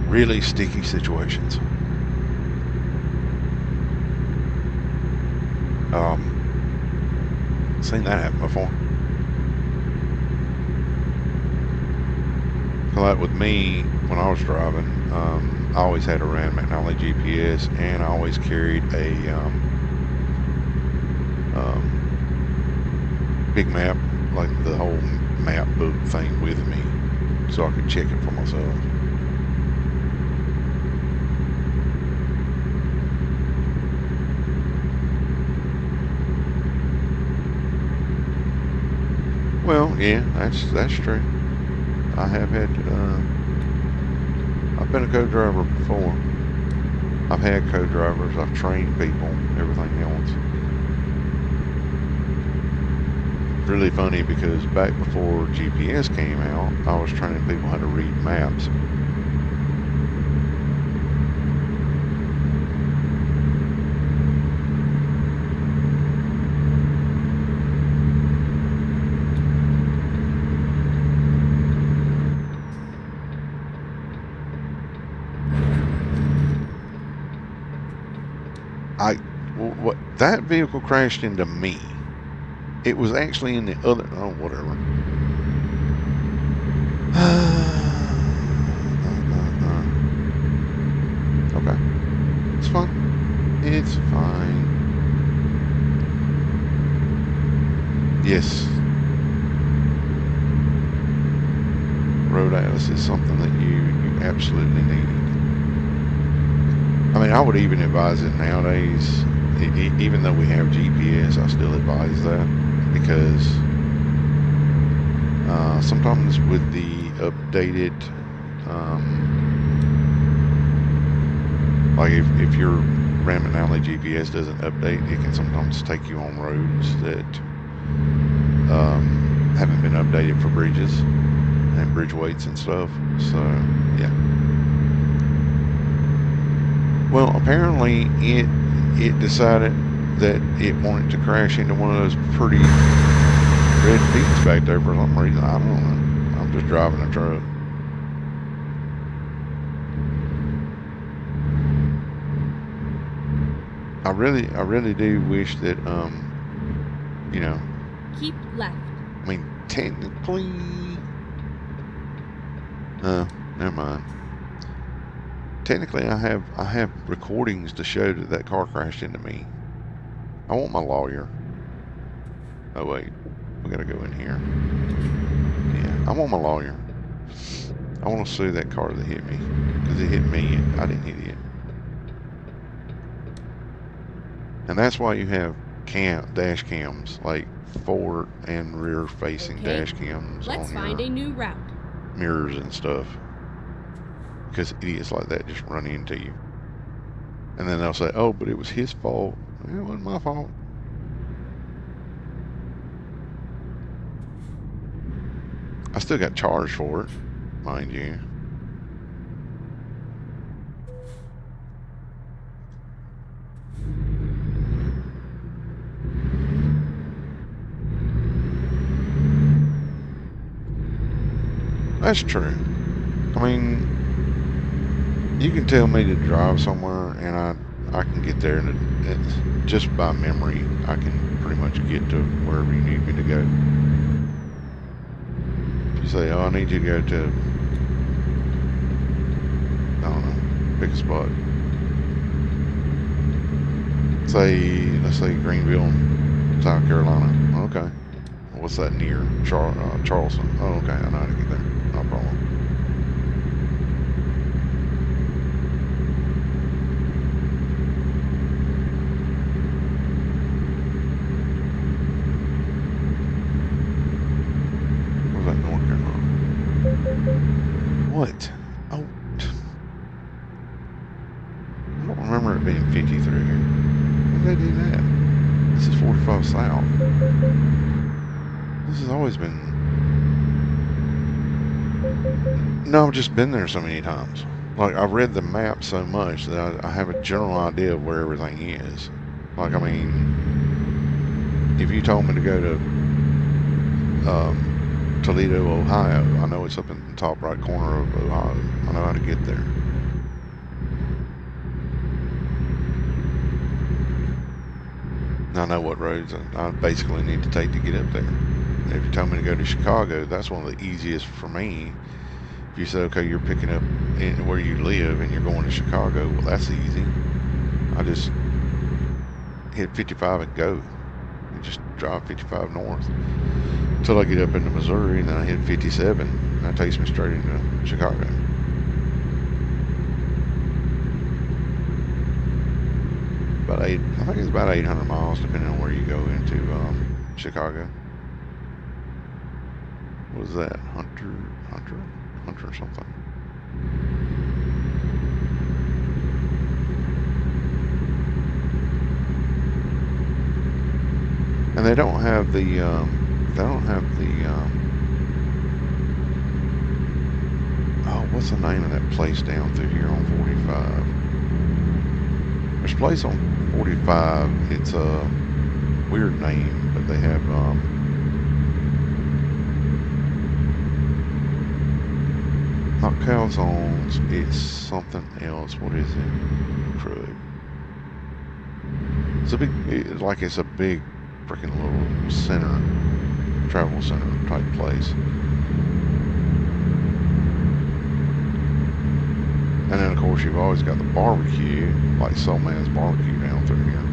Speaker 1: really sticky situations. Seen that happen before. So like with me, when I was driving, I always had around not only GPS, and I always carried a big map, like the whole map book thing with me, so I could check it for myself. Well, yeah, that's true. I have had I've been a co-driver before. I've had co-drivers, I've trained people, everything else. Really funny because back before GPS came out, I was training people how to read maps. What that vehicle crashed into me. It was actually in the other. Oh, whatever. Okay, it's fine. It's fine. Yes. Road Atlas is something that you absolutely need. I mean, I would even advise it nowadays. Even though we have GPS, I still advise that because sometimes with the updated, like if your Ram and Alley GPS doesn't update, it can sometimes take you on roads that haven't been updated for bridges and bridge weights and stuff. So yeah. Well, apparently it decided that it wanted to crash into one of those pretty red peaks back there for some reason. I don't know. I'm just driving a truck. I really do wish that you know.
Speaker 2: Keep left.
Speaker 1: I mean, technically, never mind. Technically, I have recordings to show that car crashed into me. I want my lawyer. Oh wait, we gotta go in here. Yeah, I want my lawyer. I want to sue that car that hit me because it hit me and I didn't hit it. And that's why you have dash cams, like forward and rear facing dash cams
Speaker 2: Let's
Speaker 1: on
Speaker 2: find
Speaker 1: your
Speaker 2: a new route.
Speaker 1: mirrors and stuff. Because idiots like that just run into you. And then they'll say, oh, but it was his fault. It wasn't my fault. I still got charged for it, mind you. That's true. I mean, you can tell me to drive somewhere and I can get there, and it's just by memory I can pretty much get to wherever you need me to go. If you say, oh, I need you to go to, I don't know, pick a spot. Let's say Greenville, South Carolina. Okay. What's that near? Charleston. Oh, okay. I know how to get there. No problem. Where's that North Carolina? What? Oh. I don't remember it being 50 through here. When did they do that? This is 45 South. This has always been... No, I've just been there so many times. Like, I've read the map so much that I have a general idea of where everything is. Like, I mean, if you told me to go to Toledo, Ohio, I know it's up in the top right corner of Ohio. I know how to get there. I know what roads I basically need to take to get up there. If you told me to go to Chicago, that's one of the easiest for me. If you say, okay, you're picking up where you live and you're going to Chicago, well, that's easy. I just hit 55 and go. And just drive 55 north until I get up into Missouri, and then I hit 57, and that takes me straight into Chicago. I think it's about 800 miles, depending on where you go into Chicago. What was that? Hunter or something? And they don't have the oh, what's the name of that place down through here on 45? There's a place on 45. It's a weird name, but they have not calzones. It's something else. What is it? Crud. It's a big, it's a big freaking little center, travel center type place. And then of course you've always got the barbecue, like Soul Man's Barbecue down through here.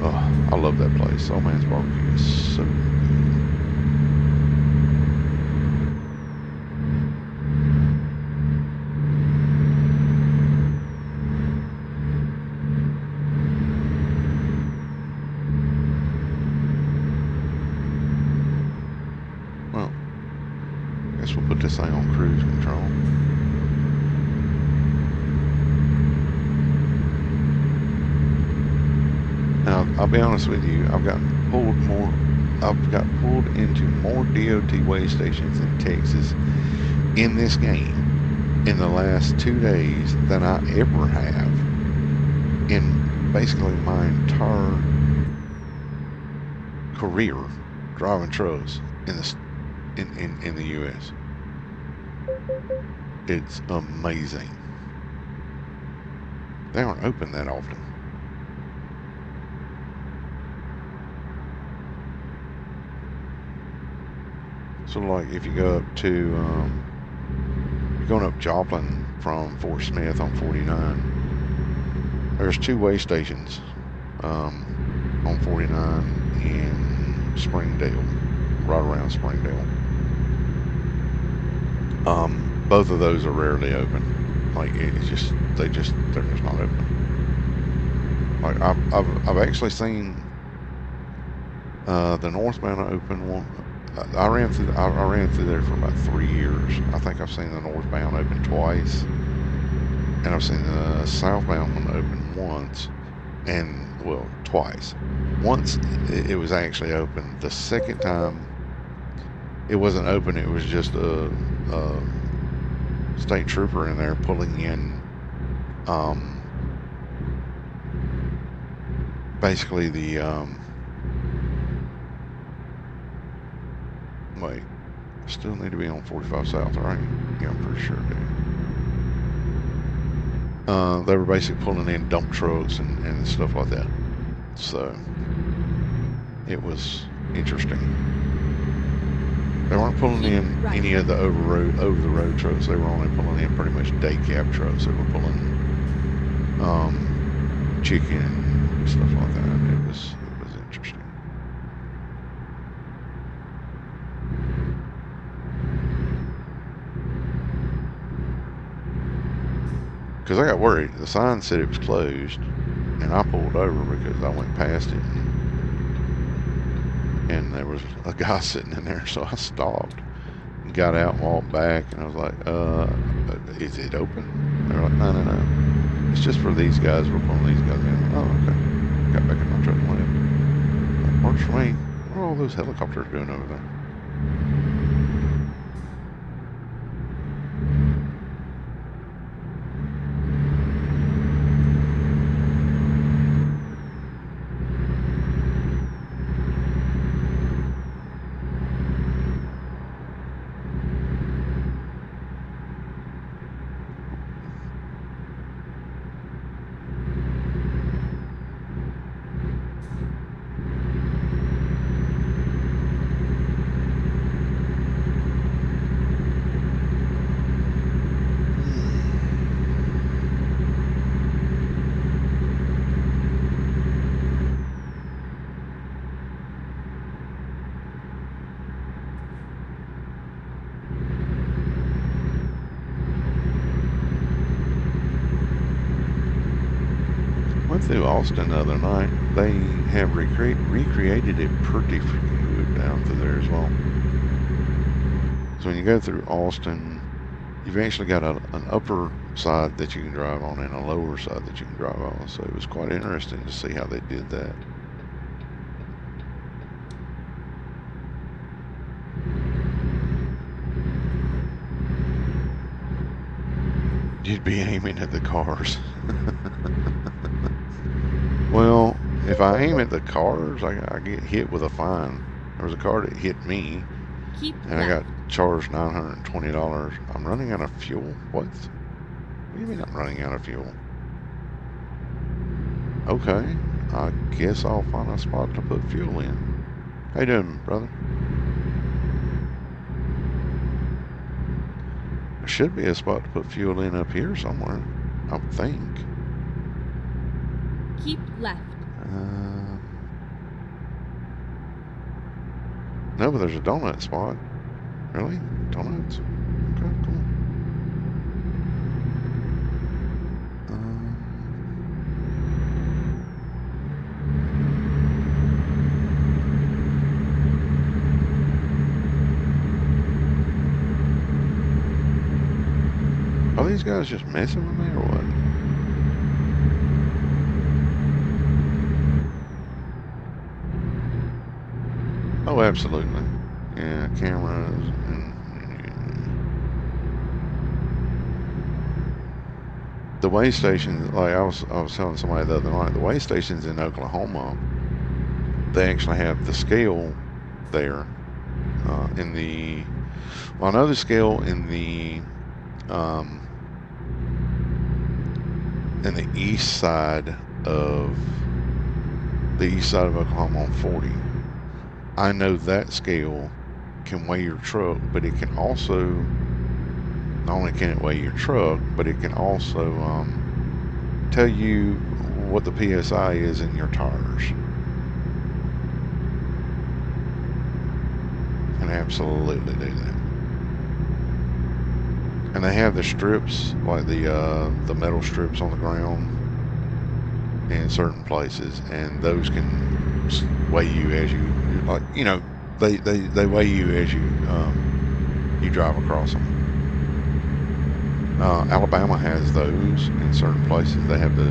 Speaker 1: Oh, I love that place. Soul Man's Barbecue is so good. Well, I guess we'll put this thing on cruise control. Now, I'll be honest with you, I've got pulled into more DOT way stations in Texas in this game in the last 2 days than I ever have in basically my entire career driving trucks in the US. It's amazing. They aren't open that often. So like if you go up to, you're going up Joplin from Fort Smith on 49, there's 2 way stations on 49 in Springdale, right around Springdale. Both of those are rarely open. Like it's just, they're just not open. Like I've actually seen the northbound open one. I ran through there for about 3 years. I think I've seen the northbound open twice, and I've seen the southbound one open once, and well, twice. Once it was actually open. The second time it wasn't open. It was just a state trooper in there pulling in basically the wait, I still need to be on 45 South, right? Yeah, I'm pretty sure I do. They were basically pulling in dump trucks and stuff like that. So it was interesting. They weren't pulling in any of the over the road trucks. They were only pulling in pretty much day cab trucks. They were pulling chicken and stuff like that. It was interesting. Because I got worried. The sign said it was closed, and I pulled over because I went past it, and there was a guy sitting in there, so I stopped and got out and walked back, and I was like, is it open? They were like, no. It's just for these guys. We're pulling these guys in. Oh, okay. Got back in my truck and went. That works for me. What are all those helicopters doing over there? Went through Austin the other night. They have recreated it pretty freaking good down through there as well. So when you go through Austin, you've actually got an upper side that you can drive on and a lower side that you can drive on. So it was quite interesting to see how they did that. You'd be aiming at the cars. Well, if I aim at the cars, I get hit with a fine. There was a car that hit me,
Speaker 2: Keep
Speaker 1: and I got
Speaker 2: left.
Speaker 1: charged $920. I'm running out of fuel? What? What do you mean I'm running out of fuel? Okay, I guess I'll find a spot to put fuel in. How you doing, brother? There should be a spot to put fuel in up here somewhere, I would think.
Speaker 2: Keep left.
Speaker 1: No, but there's a donut spot. Really? Donuts? Okay, cool. Are these guys just messing with me or what? Oh, absolutely. Yeah, cameras and the way stations. Like I was telling somebody the other night, the way stations in Oklahoma, they actually have the scale there in the. Well, I know the scale um, in the east side of Oklahoma on 40. I know that scale can weigh your truck, but it can also not only can it weigh your truck, but it can also tell you what the PSI is in your tires. Can absolutely do that. And they have the strips, like the metal strips on the ground in certain places, and those can weigh you as you like. You know, they weigh you as you drive across them. Alabama has those in certain places. They have the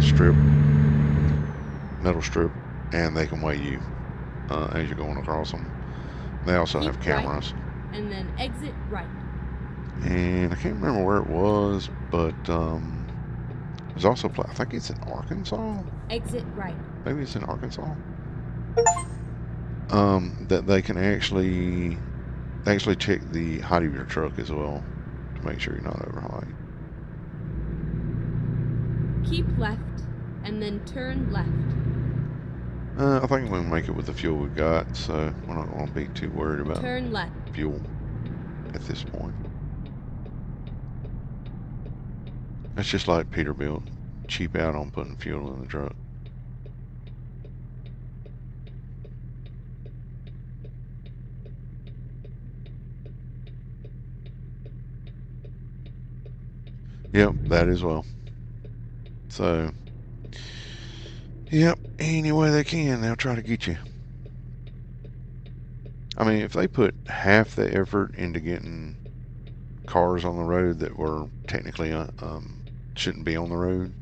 Speaker 1: metal strip, and they can weigh you as you're going across them. They also
Speaker 2: Keep
Speaker 1: have cameras.
Speaker 2: right, and then exit right.
Speaker 1: And I can't remember where it was, but there's also I think it's in Arkansas.
Speaker 2: Exit right.
Speaker 1: Maybe it's in Arkansas. That they can actually check the height of your truck as well to make sure you're not over height.
Speaker 2: Keep left, and then turn left.
Speaker 1: I think we'll make it with the fuel we got, so we're not going to be too worried about
Speaker 2: Turn left.
Speaker 1: fuel at this point. It's just like Peterbilt, cheap out on putting fuel in the truck. Yep, that as well. So, yep, any way they can, they'll try to get you. I mean, if they put half the effort into getting cars on the road that were technically shouldn't be on the road,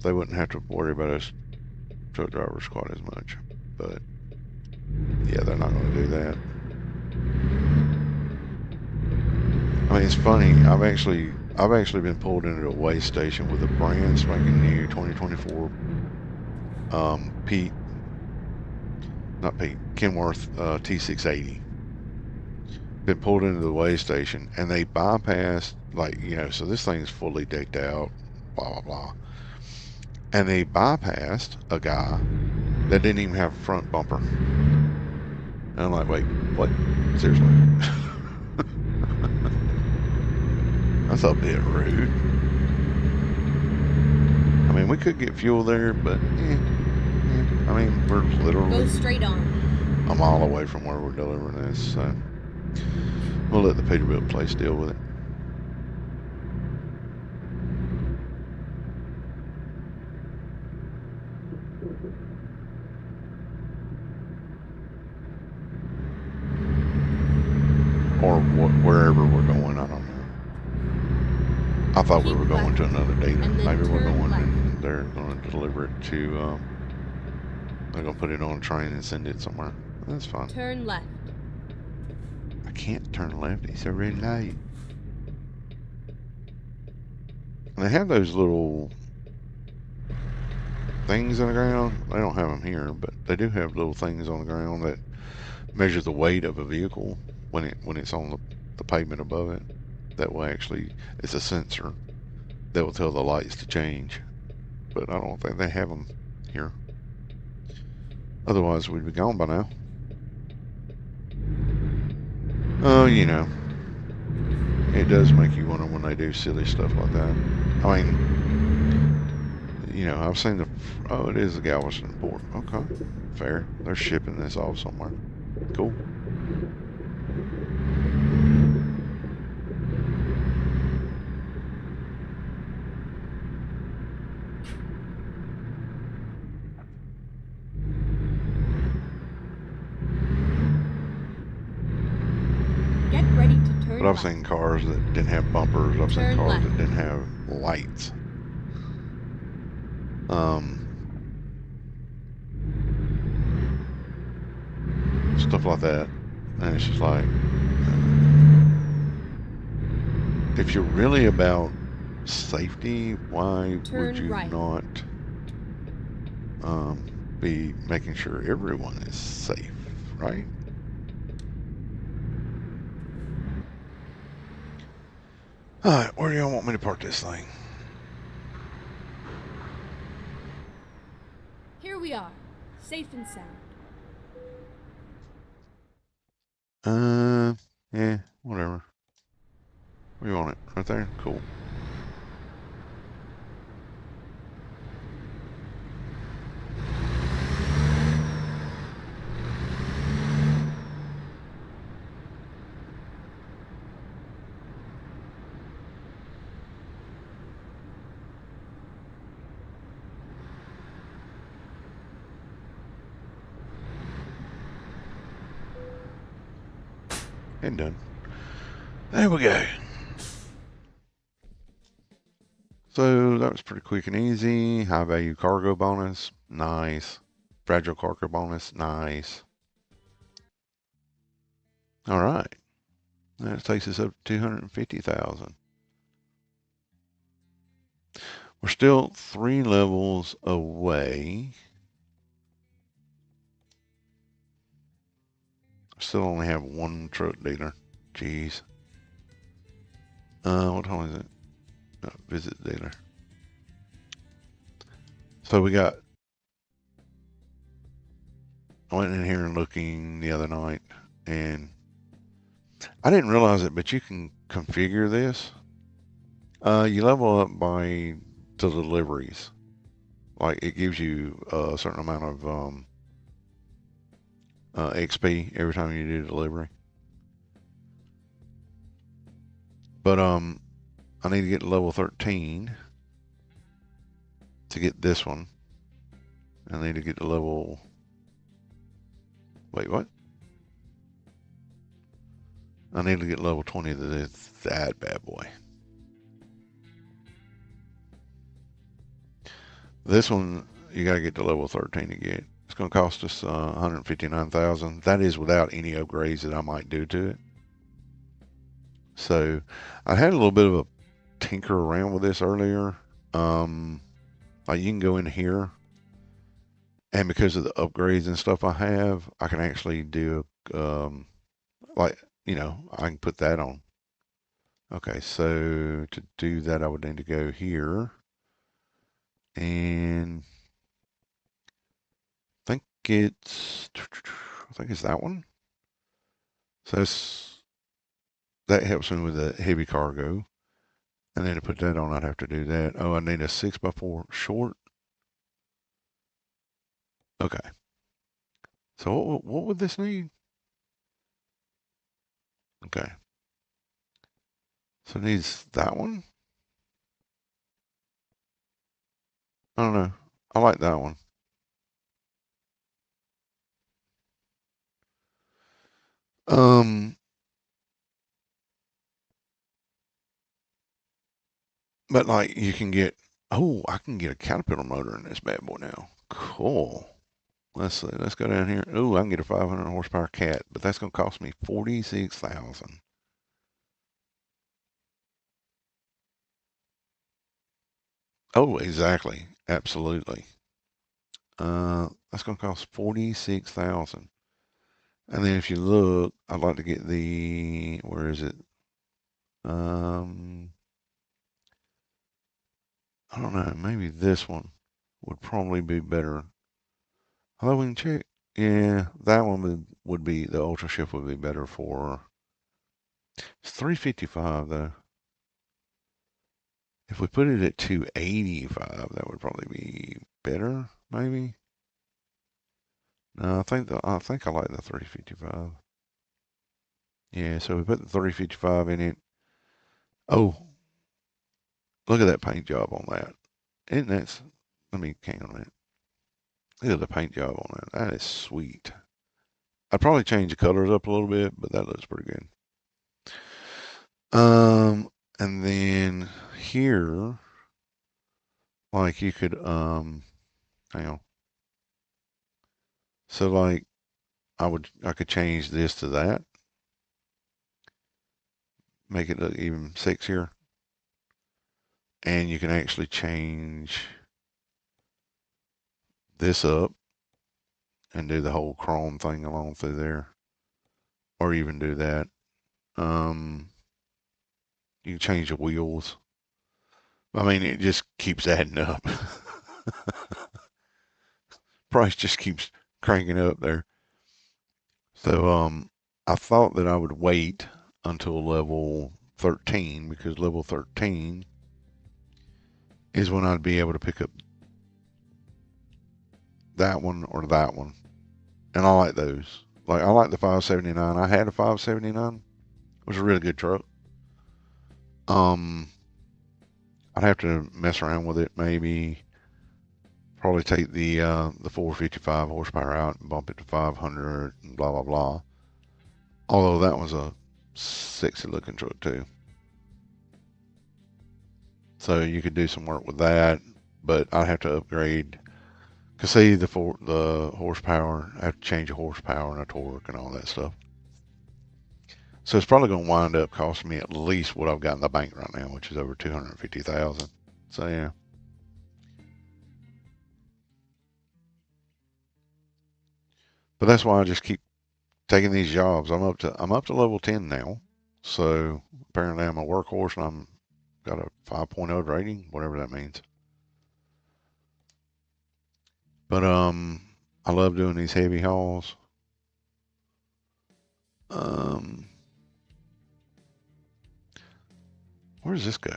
Speaker 1: they wouldn't have to worry about us truck drivers quite as much. But yeah, they're not going to do that. I mean, it's funny. I've actually been pulled into a weigh station with a brand spanking new 2024 Kenworth T680. Been pulled into the weigh station, and they bypassed, like, so this thing's fully decked out, blah blah blah, and they bypassed a guy that didn't even have a front bumper. And I'm like, wait, what? Seriously? That's a bit rude. I mean, we could get fuel there, but I mean, we're literally
Speaker 2: Go straight on.
Speaker 1: a mile away from where we're delivering this, so we'll let the Peterbilt place deal with it. Or wherever we're going, I don't know. I thought we were going to another dealer. Maybe we're going and they're going to deliver it to, they're going to put it on a train and send it somewhere. That's fine.
Speaker 2: Turn left.
Speaker 1: I can't turn left. It's a red light. And they have those little things on the ground. They don't have them here, but they do have little things on the ground that measure the weight of a vehicle when it's on the pavement above it. That way, actually, it's a sensor that will tell the lights to change. But I don't think they have them here. Otherwise, we'd be gone by now. Oh, you know, it does make you wonder when they do silly stuff like that. I mean, you know, I've seen the. Oh, it is the Galveston port. Okay, fair. They're shipping this off somewhere. Cool.
Speaker 2: Get ready to turn
Speaker 1: But I've
Speaker 2: right.
Speaker 1: seen cars that didn't have bumpers. I've seen
Speaker 2: Turn
Speaker 1: cars
Speaker 2: left.
Speaker 1: that didn't have lights. Stuff like that. And it's just like, if you're really about safety, why
Speaker 2: Turn
Speaker 1: would you
Speaker 2: right.
Speaker 1: not be making sure everyone is safe, right? All right, where do y'all want me to park this thing?
Speaker 2: Here we are, safe and sound.
Speaker 1: Yeah, whatever. Where you want it? Right there? Cool. And done. There we go. So that was pretty quick and easy. High value cargo bonus. Nice. Fragile cargo bonus. Nice. All right. That takes us up to 250,000. We're still 3 levels away. Still only have one truck dealer. Jeez. What time is it? Visit dealer. So we got. I went in here and looking the other night, and I didn't realize it, but you can configure this. You level up by the deliveries. Like it gives you a certain amount of XP every time you do delivery. But I need to get to level 13 to get this one. I need to get to level. Wait, what? I need to get level 20 to do that bad boy. This one you got to get to level 13 to get. It's going to cost us 159,000. That is without any upgrades that I might do to it. So I had a little bit of a tinker around with this earlier. Like you can go in here, and because of the upgrades and stuff I have, I can actually do like I can put that on. Okay, so to do that, I would need to go here, and I think it's that one. So that helps me with the heavy cargo. And then to put that on, I'd have to do that. Oh, I need a 6x4 short. Okay. So what would this need? Okay. So it needs that one. I don't know. I like that one. Um, but like you can get. Oh, I can get a Caterpillar motor in this bad boy now. Cool. Let's see. Let's go down here. Oh, I can get a 500 horsepower cat, but that's gonna cost me 46,000. Oh, exactly. Absolutely. That's going to cost 46,000. And then if you look, I'd like to get the, where is it? Um, I don't know. Maybe this one would probably be better. Although we can check. Yeah, that one would be, the Ultra Shift would be better for, it's 355 though. If we put it at 285, that would probably be better, maybe. No, I think I like the 355. Yeah, so we put the 355 in it. Oh, look at that paint job on that. Isn't that, let me hang on a minute. Look at the paint job on that. That is sweet. I'd probably change the colors up a little bit, but that looks pretty good. And then here, like you could, hang on. So like I could change this to that, make it look even sexier. And you can actually change this up and do the whole chrome thing along through there, or even do that. Um, you can change the wheels. I mean, it just keeps adding up. Price just keeps cranking up there. So, I thought that I would wait until level 13 because level 13 is when I'd be able to pick up that one or that one. And I like those. Like, I like the 579. I had a 579. It was a really good truck. Um, I'd have to mess around with it, maybe probably take the 455 horsepower out and bump it to 500 and blah blah blah. Although that was a sexy looking truck too, so you could do some work with that. But I'd have to upgrade. Cause see the horsepower, I have to change the horsepower and the torque and all that stuff. So it's probably going to wind up costing me at least what I've got in the bank right now, which is over 250,000. So yeah. But that's why I just keep taking these jobs. I'm up to level 10 now. So apparently I'm a workhorse and I'm got a 5.0 rating, whatever that means. But I love doing these heavy hauls. Um where does this go?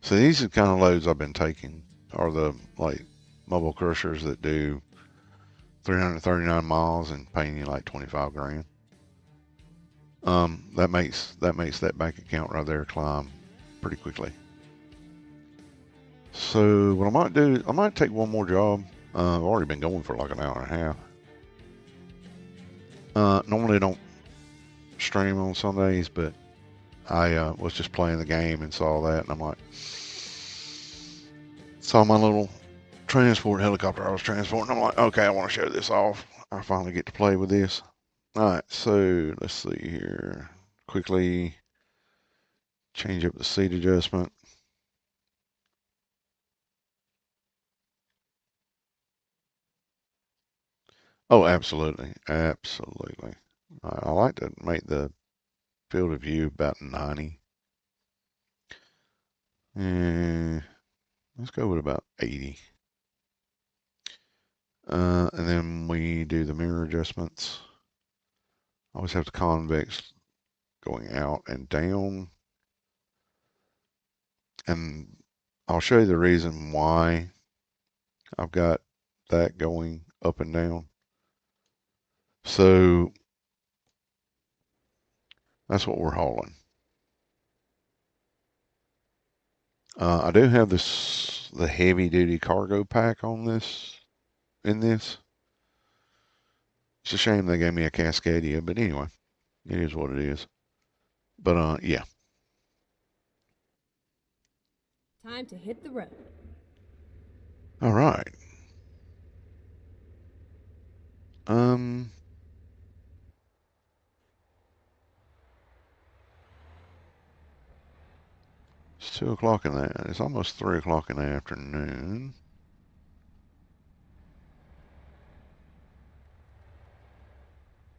Speaker 1: So these are the kind of loads I've been taking are the like mobile crushers that do 339 miles and paying you like 25 grand. That makes that bank account right there climb pretty quickly. So what I might do, I might take one more job. I've already been going for like an hour and a half. Normally I don't stream on Sundays, but I was just playing the game and saw that, and I'm like, saw my little transport helicopter I was transporting. I'm like, okay, I want to show this off. I finally get to play with this. All right, so let's see here. Quickly change up the seat adjustment. Oh, absolutely, absolutely. I like to make the field of view about 90. And let's go with about 80. And then we do the mirror adjustments. Always have the convex going out and down. And I'll show you the reason why I've got that going up and down. So that's what we're hauling. I do have the heavy duty cargo pack on this, in this. It's a shame they gave me a Cascadia, but anyway, it is what it is. But yeah.
Speaker 2: Time to hit the road.
Speaker 1: All right. Um, 2 o'clock in the, it's almost 3 o'clock in the afternoon.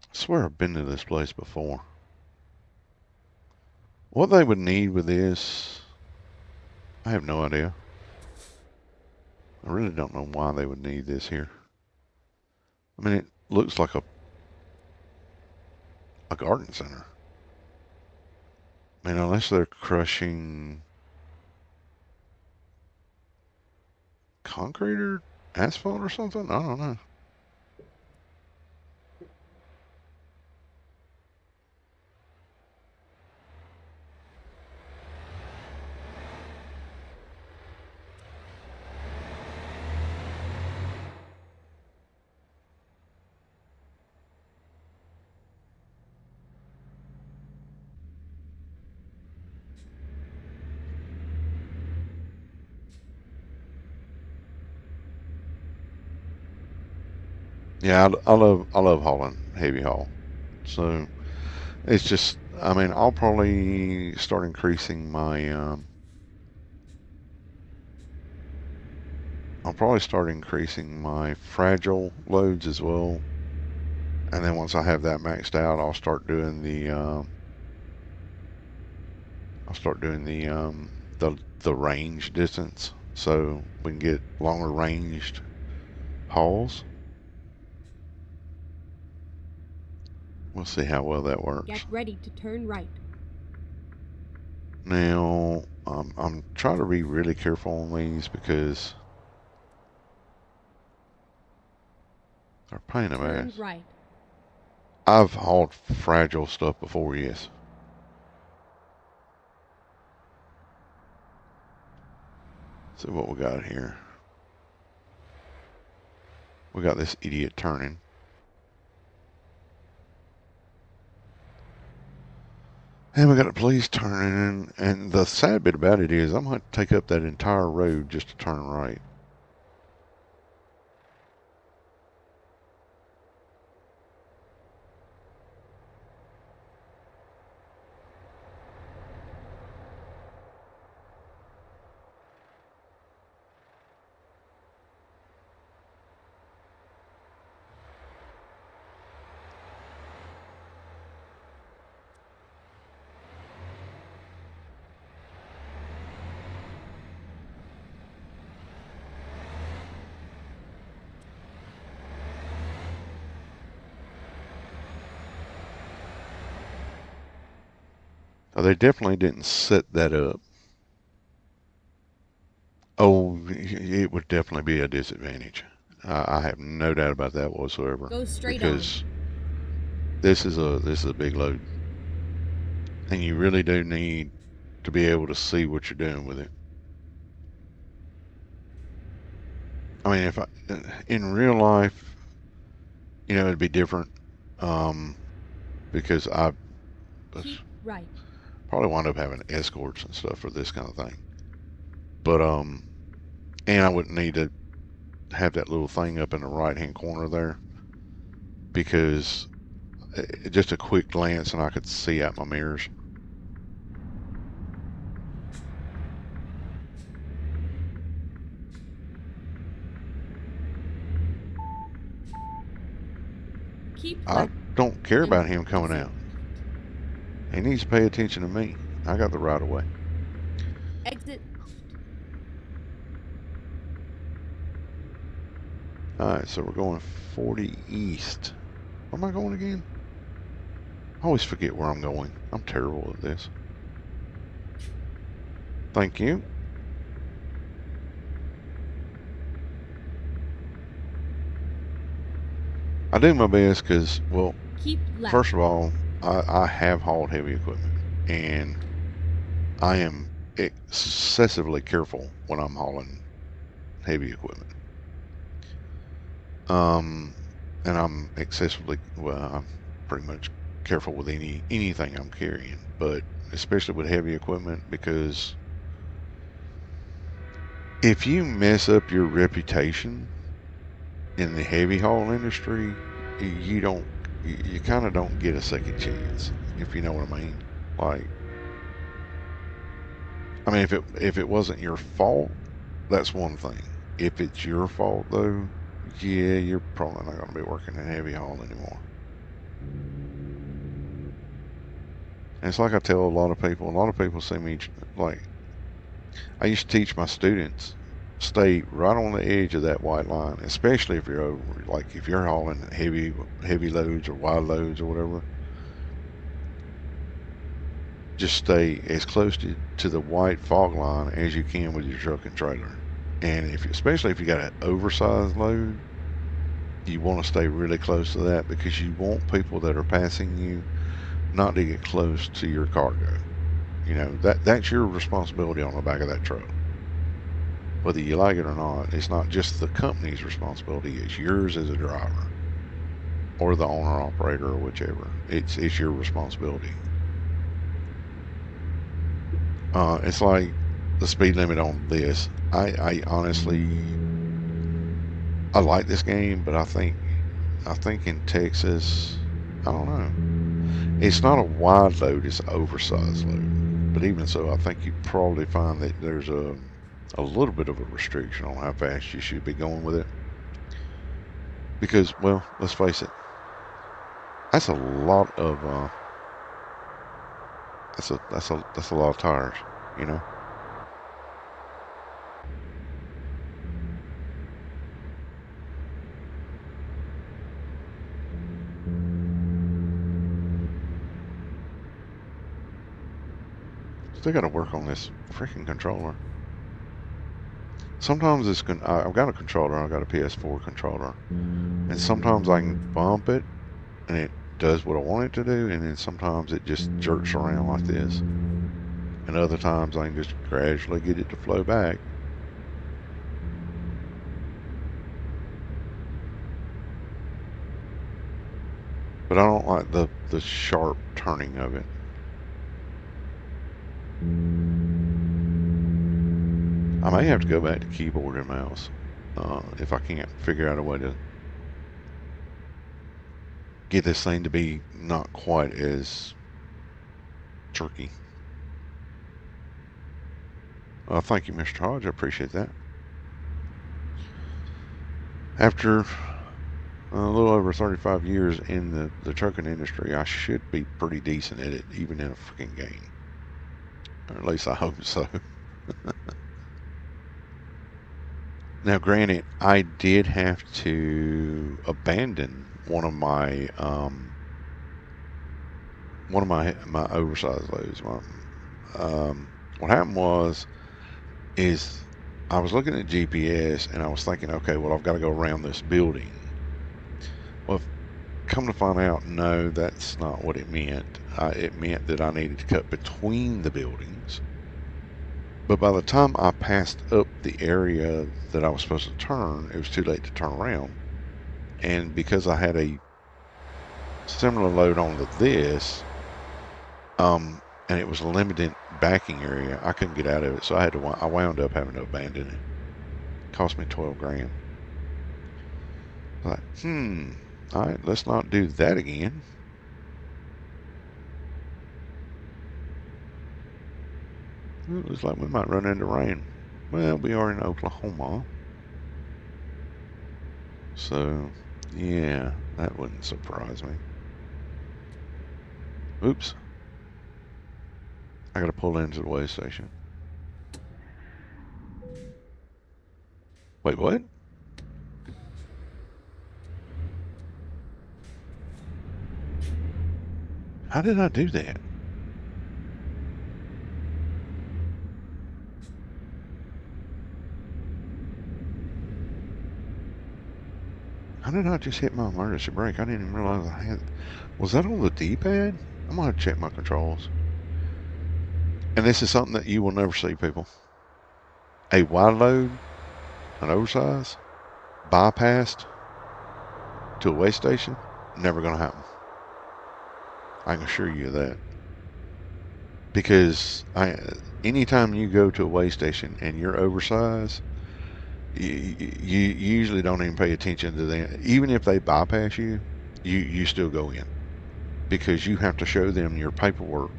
Speaker 1: I swear I've been to this place before. What they would need with this, I have no idea. I really don't know why they would need this here. I mean, it looks like a garden center. I mean, unless they're crushing concrete or asphalt or something, I don't know. Yeah, I love hauling heavy haul. So it's just, I mean, I'll probably start increasing my, I'll probably start increasing my fragile loads as well. And then once I have that maxed out, I'll start doing the range distance, so we can get longer ranged hauls. We'll see how well that works.
Speaker 2: Get ready to turn right.
Speaker 1: Now, I'm trying to be really careful on these because they're a pain in the
Speaker 2: Turn
Speaker 1: ass.
Speaker 2: right.
Speaker 1: I've hauled fragile stuff before, yes. Let's see what we got here. We got this idiot turning. And we got a police turning, and the sad bit about it is I'm going to take up that entire road just to turn right. Now, they definitely didn't set that up. Oh, it would definitely be a disadvantage. I have no doubt about that whatsoever.
Speaker 2: Go straight
Speaker 1: Because
Speaker 2: on.
Speaker 1: this is a big load, and you really do need to be able to see what you're doing with it. I mean, if I in real life, it'd be different, um, because I
Speaker 2: Keep right.
Speaker 1: probably wind up having escorts and stuff for this kind of thing. But and I wouldn't need to have that little thing up in the right hand corner there because just a quick glance and I could see out my mirrors.
Speaker 2: Keep
Speaker 1: I
Speaker 2: left.
Speaker 1: don't care
Speaker 2: And
Speaker 1: about him coming out. He needs to pay attention to me. I got the right of way.
Speaker 2: Exit.
Speaker 1: All right, so we're going 40 east. Where am I going again? I always forget where I'm going. I'm terrible at this. Thank you. I do my best because, well,
Speaker 2: Keep left.
Speaker 1: first of all, I have hauled heavy equipment, and I am excessively careful when I'm hauling heavy equipment. And I'm excessively, well, I'm pretty much careful with anything I'm carrying, but especially with heavy equipment because if you mess up your reputation in the heavy haul industry, you kind of don't get a second chance, if you know what I mean. Like, I mean, if it wasn't your fault, that's one thing. If it's your fault though, yeah, you're probably not going to be working in heavy haul anymore. And it's like I tell a lot of people. A lot of people see me like I used to teach my students, stay right on the edge of that white line, especially if you're over, like if you're hauling heavy loads or wide loads or whatever. Just stay as close to the white fog line as you can with your truck and trailer. And especially if you got an oversized load, you want to stay really close to that because you want people that are passing you not to get close to your cargo. You know, that's your responsibility on the back of that truck. Whether you like it or not, it's not just the company's responsibility, it's yours as a driver or the owner operator or whichever. It's your responsibility. It's like the speed limit on this. I honestly I like this game, but I think in Texas, I don't know. It's not a wide load; it's an oversized load. But even so, I think you probably find that there's a little bit of a restriction on how fast you should be going with it. Because, well, let's face it, that's a lot of that's a lot of tires, you know. Still got to work on this freaking controller. Sometimes I've got a controller, I've got a PS4 controller, and sometimes I can bump it and it does what I want it to do, and then sometimes it just jerks around like this. And other times I can just gradually get it to flow back. But I don't like the sharp turning of it. I may have to go back to keyboard and mouse if I can't figure out a way to get this thing to be not quite as jerky. Thank you, Mr. Hodge. I appreciate that. After a little over 35 years in the trucking industry, I should be pretty decent at it, even in a freaking game. Or at least I hope so. Now, granted, I did have to abandon one of my oversized loads. What happened is I was looking at GPS and I was thinking, okay, well, I've got to go around this building. Well, come to find out, no, that's not what it meant. It meant that I needed to cut between the buildings. But by the time I passed up the area that I was supposed to turn, it was too late to turn around. And because I had a similar load onto this, and it was a limited backing area, I couldn't get out of it, so I wound up having to abandon it. It cost me 12 grand. I thought, all right, let's not do that again. It looks like we might run into rain. Well, we are in Oklahoma. So, yeah, that wouldn't surprise me. Oops. I gotta pull into the way station. Wait, what? How did I do that? How did I just hit my emergency brake? I didn't even realize I had. Was that on the D-pad? I'm gonna have to check my controls. And this is something that you will never see, people. A wide load, an oversize, bypassed to a way station, never gonna happen. I can assure you of that. Because anytime you go to a way station and you're oversized, you usually don't even pay attention to them. Even if they bypass you still go in because you have to show them your paperwork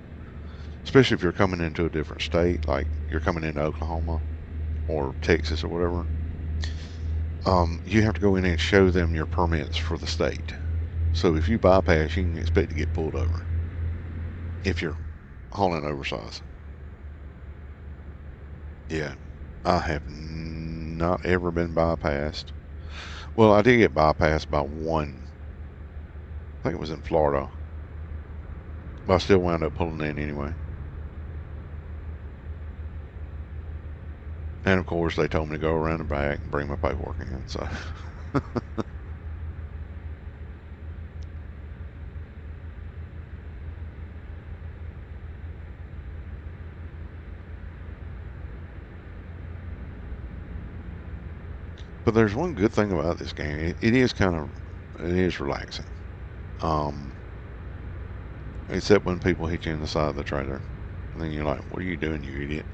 Speaker 1: especially if you're coming into a different state, like you're coming into Oklahoma or Texas or whatever. You have to go in and show them your permits for the state. So if you bypass, you can expect to get pulled over if you're hauling oversized. Yeah, I have not ever been bypassed. Well, I did get bypassed by one. I think it was in Florida, but I still wound up pulling in anyway. And of course, they told me to go around the back and bring my paperwork in. So, but there's one good thing about this game. It is it is relaxing. Um, except when people hit you in the side of the trailer, and then you're like, "What are you doing, you idiot?"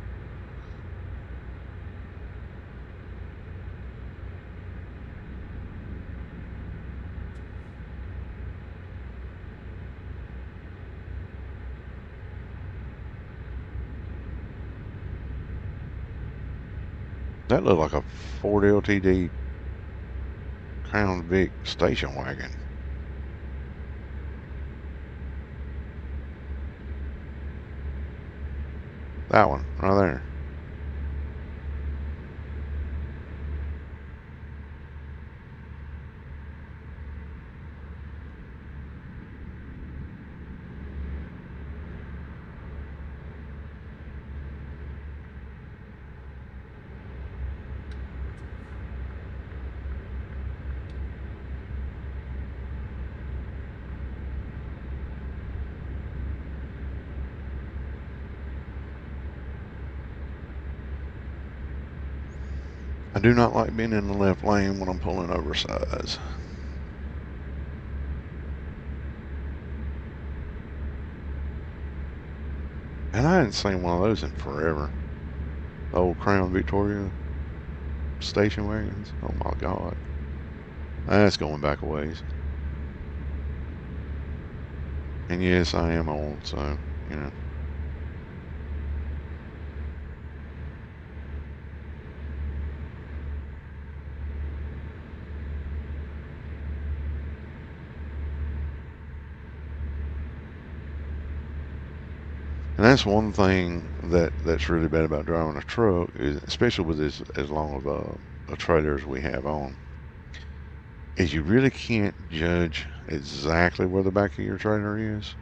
Speaker 1: That looked like a Ford LTD Crown Vic station wagon. That one right there. I do not like being in the left lane when I'm pulling oversize. And I hadn't seen one of those in forever. The old Crown Victoria station wagons. Oh my God. That's going back a ways. And yes, I am old, so, you know. And that's one thing that's really bad about driving a truck, is, especially with as long of a trailer as we have on, is you really can't judge exactly where the back of your trailer is.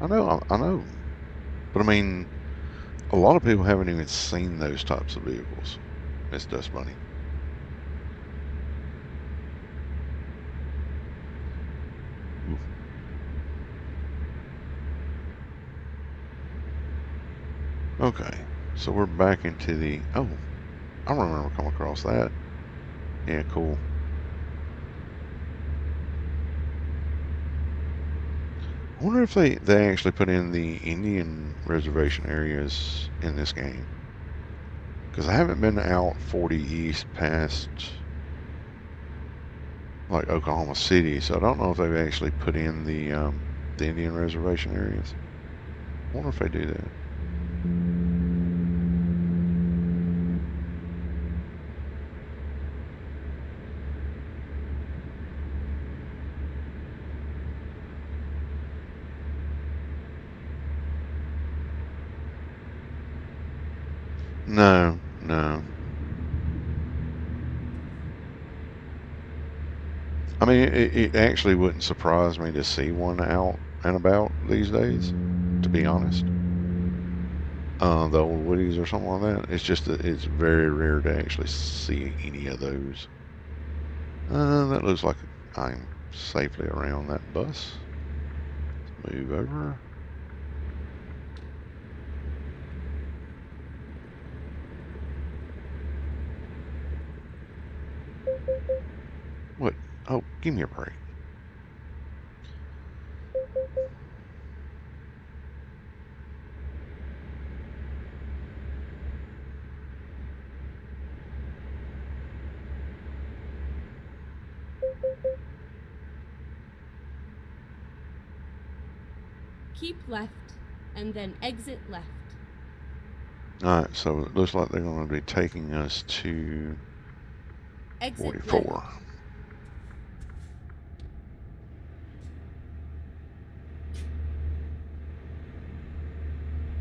Speaker 1: I know, but I mean, a lot of people haven't even seen those types of vehicles. It's Dust Bunny. Ooh. Okay, so we're back into the. Oh, I remember coming across that. Yeah, cool. I wonder if they actually put in the Indian reservation areas in this game. Because I haven't been out 40 east past like Oklahoma City, so I don't know if they've actually put in the Indian reservation areas. I wonder if they do that. No, no. I mean, it actually wouldn't surprise me to see one out and about these days, to be honest. The old Woodies or something like that. It's just that it's very rare to actually see any of those. That looks like I'm safely around that bus. Let's move over. What? Oh, give me a break.
Speaker 2: Keep left and then exit left.
Speaker 1: Alright, so it looks like they're going to be taking us to
Speaker 2: Exit
Speaker 1: 44.
Speaker 2: left.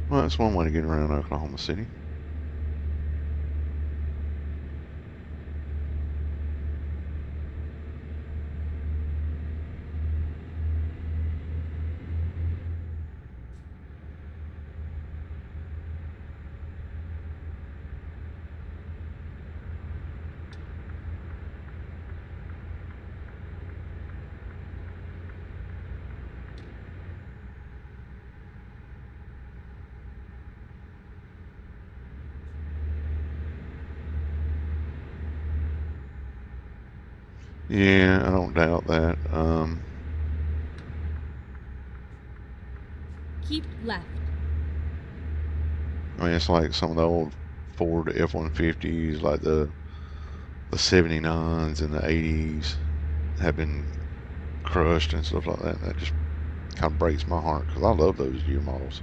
Speaker 1: Well, that's one way to get around Oklahoma City. Yeah, I don't doubt that.
Speaker 2: Keep left.
Speaker 1: I mean, it's like some of the old Ford F-150s, like the 79s and the 80s have been crushed and stuff like that. That just kind of breaks my heart because I love those year models.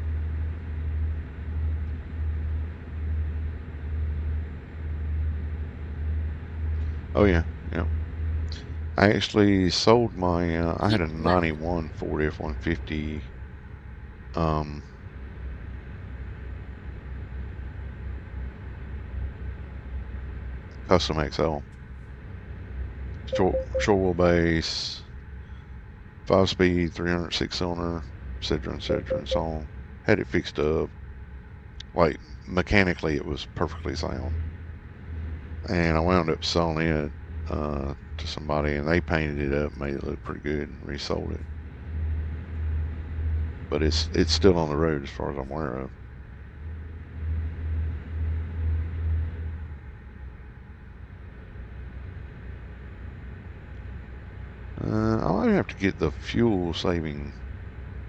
Speaker 1: Oh yeah, yeah. I actually sold my. I had a
Speaker 2: Keep left.
Speaker 1: '91 Ford F-150. Um, Custom XL, short wheelbase, 5-speed, 306 cylinder, et cetera, and so on. Had it fixed up. Like mechanically, it was perfectly sound, and I wound up selling it to somebody, and they painted it up, made it look pretty good, and resold it. But it's still on the road as far as I'm aware of. I might have to get the fuel saving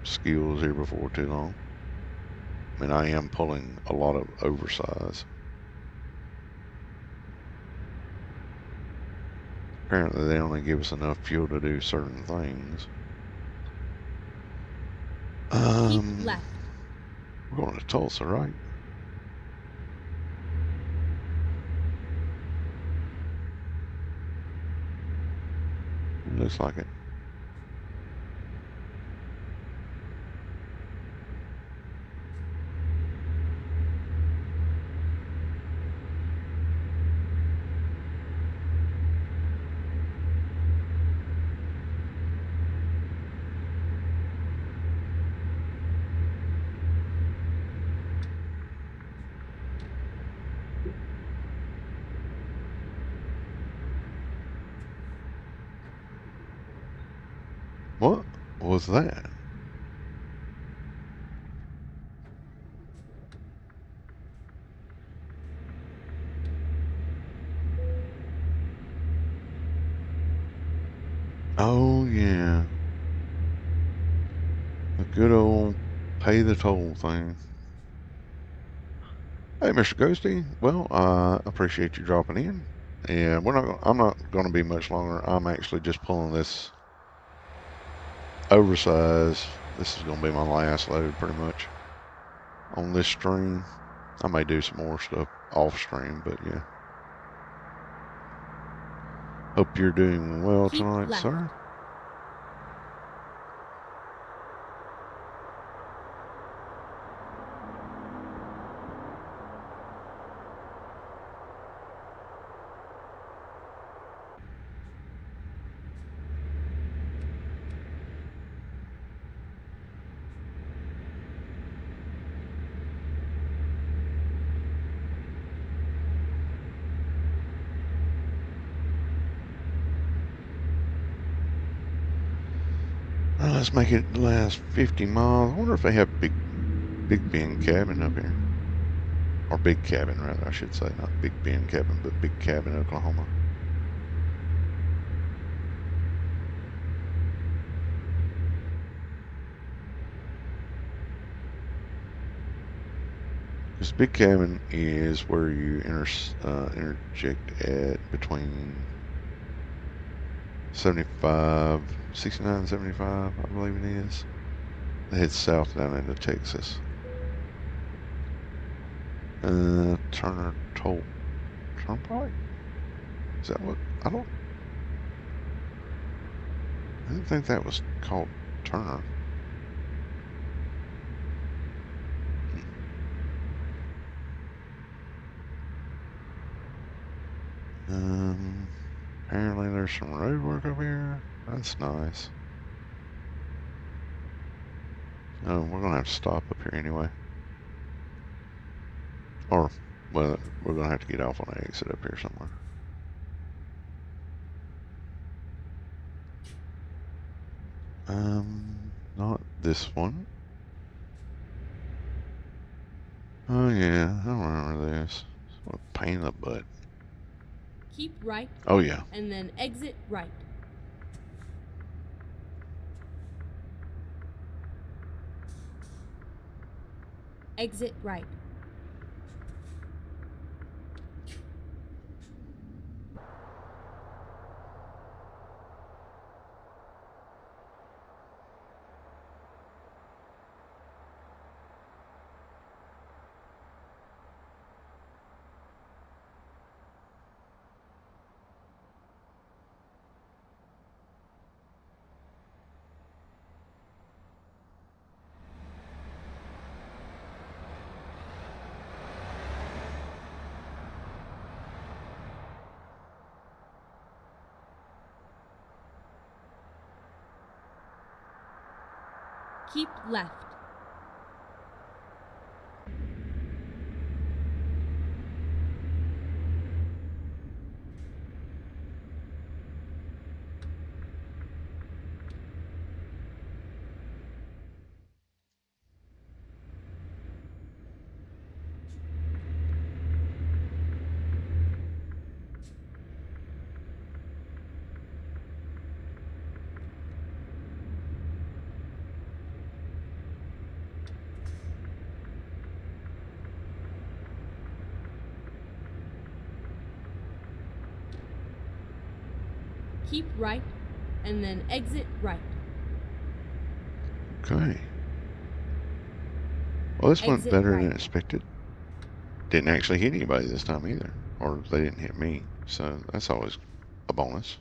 Speaker 1: skills here before too long. I mean, I am pulling a lot of oversize. Apparently, they only give us enough fuel to do certain things.
Speaker 2: Keep left.
Speaker 1: We're going to Tulsa, right? Looks like it. What was that? Oh, yeah. The good old pay the toll thing. Hey, Mr. Ghosty. Well, I appreciate you dropping in. And I'm not going to be much longer. I'm actually just pulling this oversize. This is going to be my last load pretty much on this stream. I may do some more stuff off stream, but yeah. Hope you're doing well
Speaker 2: Keep
Speaker 1: tonight,
Speaker 2: left.
Speaker 1: sir. Well, let's make it last 50 miles. I wonder if they have Big Ben cabin up here. Or Big Cabin, rather, I should say. Not Big Ben cabin, but Big Cabin, Oklahoma. This Big Cabin is where you interject at between 69 and 75, I believe it is. head south down into Texas. Turner Toll Turnpike? Is that what? I didn't think that was called Turner. Apparently there's some road work over here. That's nice. Oh, we're gonna have to stop up here anyway. Or, well, we're gonna have to get off on an exit up here somewhere. Not this one. Oh yeah, I remember this. What a pain in the butt.
Speaker 2: Keep right.
Speaker 1: Oh yeah.
Speaker 2: And then exit right. Exit right. Keep left. Keep right, and then exit right.
Speaker 1: Okay. Well, this went
Speaker 2: Exit
Speaker 1: better
Speaker 2: right.
Speaker 1: than expected. Didn't actually hit anybody this time either. Or they didn't hit me. So that's always a bonus.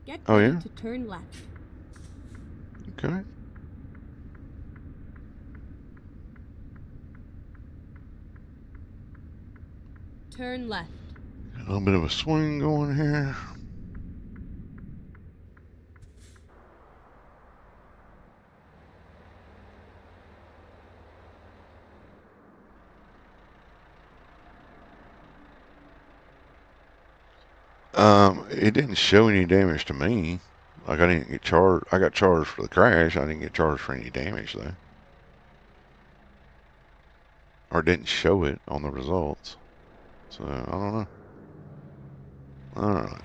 Speaker 2: Get
Speaker 1: Oh,
Speaker 2: ready
Speaker 1: yeah?
Speaker 2: to turn left.
Speaker 1: Okay.
Speaker 2: Turn left.
Speaker 1: A little bit of a swing going here. It didn't show any damage to me. Like I didn't get charged. I got charged for the crash. I didn't get charged for any damage though. Or didn't show it on the results. So I don't know. All right.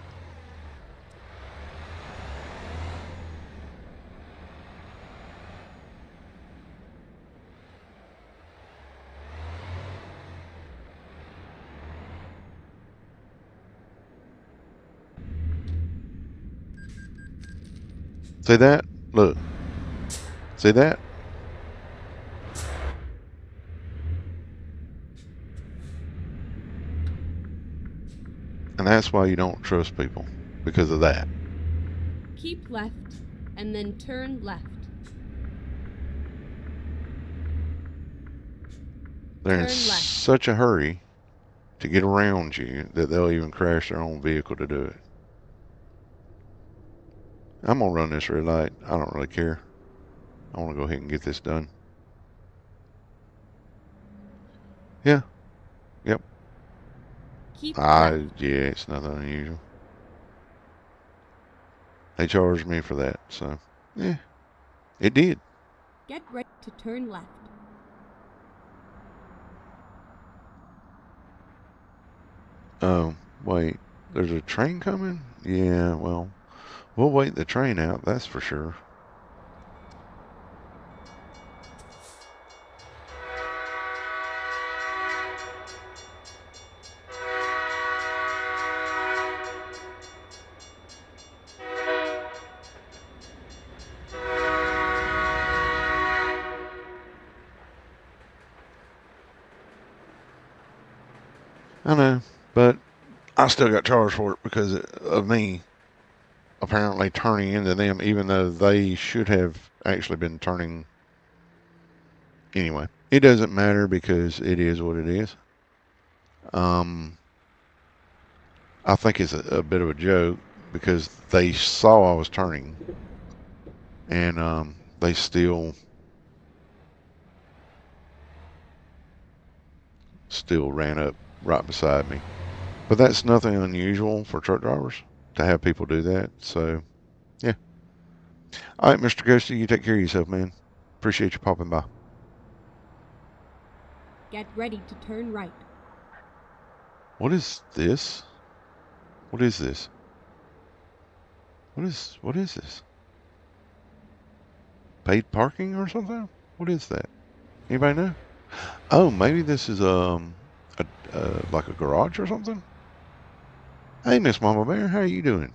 Speaker 1: See that? Look. See that? And that's why you don't trust people. Because of that.
Speaker 2: Keep left, and then turn left.
Speaker 1: They're in
Speaker 2: Turn left.
Speaker 1: such a hurry to get around you that they'll even crash their own vehicle to do it. I'm going to run this red light. I don't really care. I want to go ahead and get this done. Yeah. Yep.
Speaker 2: Keep left.
Speaker 1: Yeah, it's nothing unusual. They charged me for that, so yeah, it did.
Speaker 2: Get ready to turn left.
Speaker 1: Oh, wait, there's a train coming? Yeah, well, we'll wait the train out, that's for sure. I know, but I still got charged for it because of me apparently turning into them, even though they should have actually been turning. Anyway, it doesn't matter because it is what it is. Um, I think it's a bit of a joke because they saw I was turning and they still ran up right beside me. But that's nothing unusual for truck drivers to have people do that. So yeah. All right, Mr. Ghosty, you take care of yourself, man. Appreciate you popping by.
Speaker 2: Get ready to turn right.
Speaker 1: What is this? What is this? What is this? Paid parking or something? What is that? Anybody know? Oh, maybe this is a like a garage or something. Hey, Miss Mama Bear, how are you doing?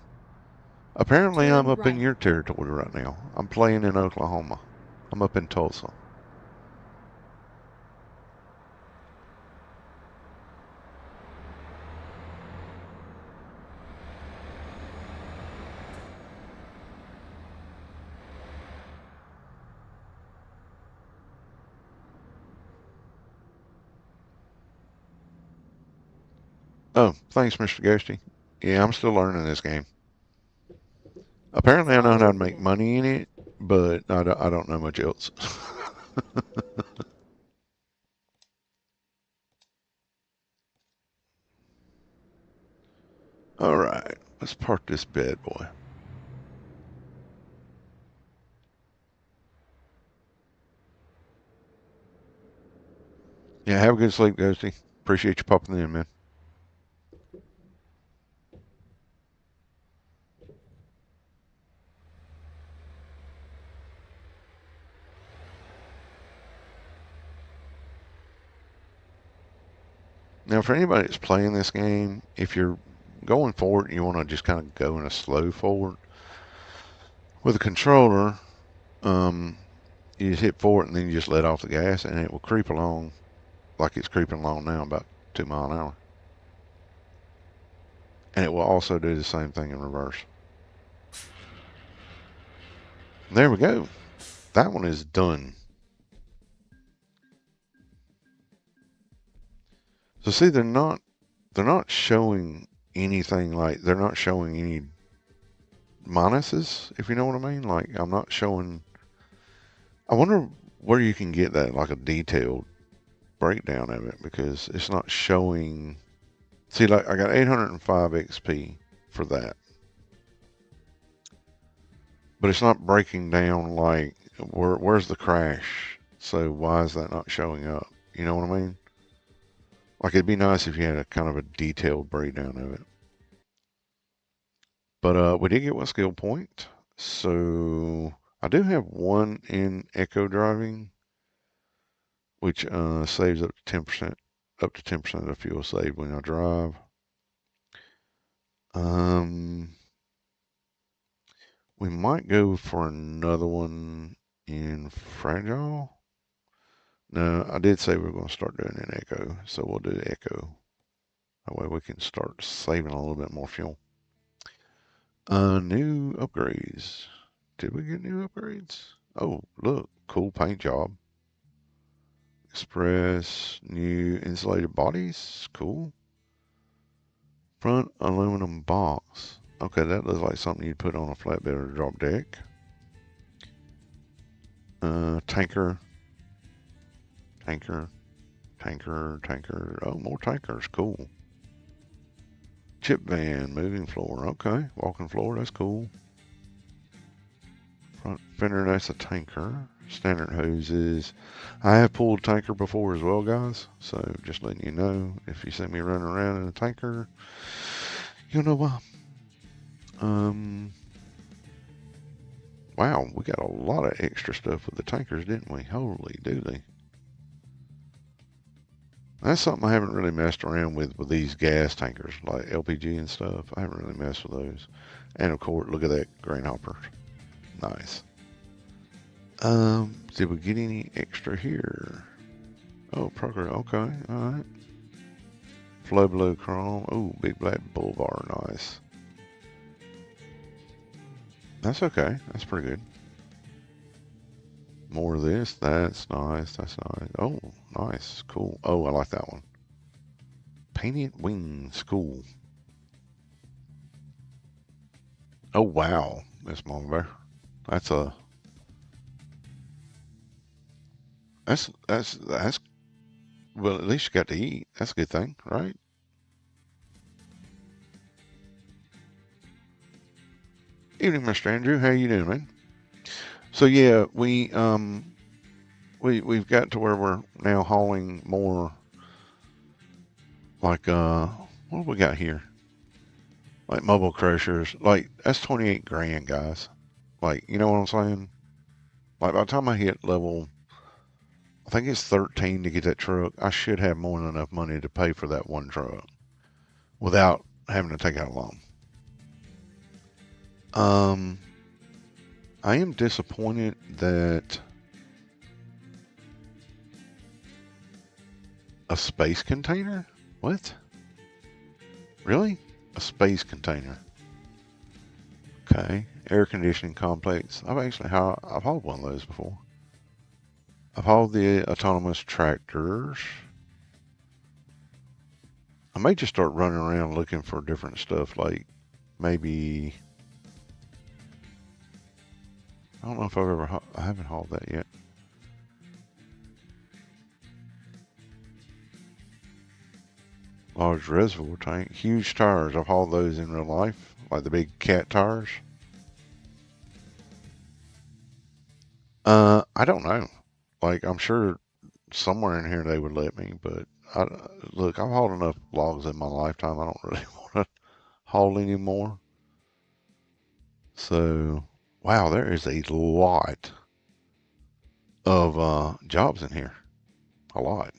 Speaker 1: Apparently, I'm
Speaker 2: Turn
Speaker 1: up in
Speaker 2: right.
Speaker 1: your territory right now. I'm playing in Oklahoma. I'm up in Tulsa. Oh, thanks, Mr. Ghosty. Yeah, I'm still learning this game. Apparently, I know
Speaker 2: Start
Speaker 1: how to
Speaker 2: over
Speaker 1: make
Speaker 2: now.
Speaker 1: money in it, but I don't know much else. All right, let's park this bad boy. Yeah, have a good sleep, Ghosty. Appreciate you popping in, man. Now, for anybody that's playing this game, if you're going forward and you want to just kind of go in a slow forward with a controller, um, you just hit forward and then you just let off the gas and it will creep along like it's creeping along now, about 2 mile an hour. And it will also do the same thing in reverse. There we go. That one is done. So see, they're not showing anything like they're not showing any minuses, if you know what I mean. Like I'm not showing. I wonder where you can get that, like a detailed breakdown of it, because it's not showing. See, like I got 805 XP for that, but it's not breaking down like where's the crash. So why is that not showing up? You know what I mean? Like it'd be nice if you had a kind of a detailed breakdown of it. But we did get one skill point. So I do have one in echo driving, which saves up to 10% of the fuel saved when I drive. Um, we might go for another one in fragile. No, I did say we are going to start doing an echo, so we'll do the echo. That way we can start saving a little bit more fuel. New upgrades. Did we get new upgrades? Oh, look, cool paint job. Express, new insulated bodies. Cool. Front aluminum box. Okay, that looks like something you'd put on a flatbed or drop deck. Tanker, tanker, tanker. Oh, more tankers. Cool. Chip van, moving floor. Okay, walking floor. That's cool. Front fender, that's a tanker. Standard hoses. I have pulled a tanker before as well, guys. So just letting you know, if you see me running around in a tanker, you'll know why. Um, wow, we got a lot of extra stuff with the tankers, didn't we? Holy dooly. That's something I haven't really messed around with these gas tankers, like LPG and stuff. I haven't really messed with those. And of course, look at that grain hopper. Nice. Did we get any extra here? Oh, progress. Okay, all right. Flow Blue Chrome. Ooh, Big Black Boulevard. Nice. That's okay. That's pretty good. More of this. That's nice. That's nice. Oh, nice. Cool. Oh, I like that one. Painted Wings. Cool. Oh, wow. Miss Mama Bear. That's a... That's... Well, at least you got to eat. That's a good thing, right? Evening, Mr. Andrew. How you doing, man? So yeah, we've got to where we're now hauling more like what have we got here? Like mobile crushers. Like that's 28 grand, guys. Like, you know what I'm saying? Like by the time I hit level, I think it's 13 to get that truck, I should have more than enough money to pay for that one truck without having to take out a loan. I am disappointed that a space container? What? Really? A space container. Okay. Air conditioning complex. I've hauled one of those before. I've hauled the autonomous tractors. I may just start running around looking for different stuff, like maybe... I don't know if I haven't hauled that yet. Large reservoir tank, huge tires. I've hauled those in real life, like the big cat tires. I don't know. Like, I'm sure somewhere in here they would let me, but look, I've hauled enough logs in my lifetime. I don't really want to haul anymore. So, wow, there is a lot of jobs in here. A lot.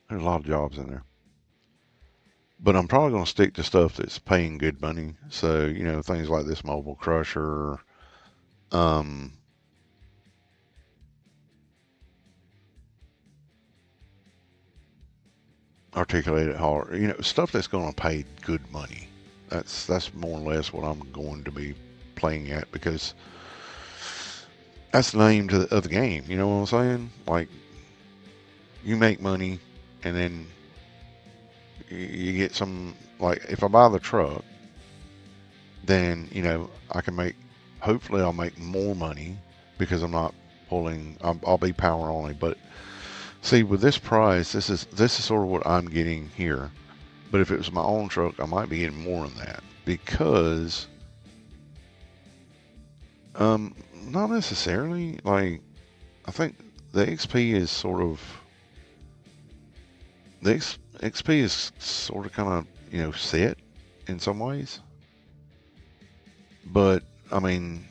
Speaker 1: There's a lot of jobs in there. But I'm probably going to stick to stuff that's paying good money. So, you know, things like this mobile crusher, um, articulated hauler, you know, stuff that's going to pay good money. That's more or less what I'm going to be playing at, because that's the name of the game. You know what I'm saying? Like, you make money, and then you get some, like, if I buy the truck, then, you know, I can make, hopefully I'll make more money because I'm not pulling, I'll be power only. But see, with this price, this is sort of what I'm getting here. But if it was my own truck, I might be getting more than that, because not necessarily. Like, I think the XP is sort of, XP is sort of kind of, you know, set in some ways. But I mean,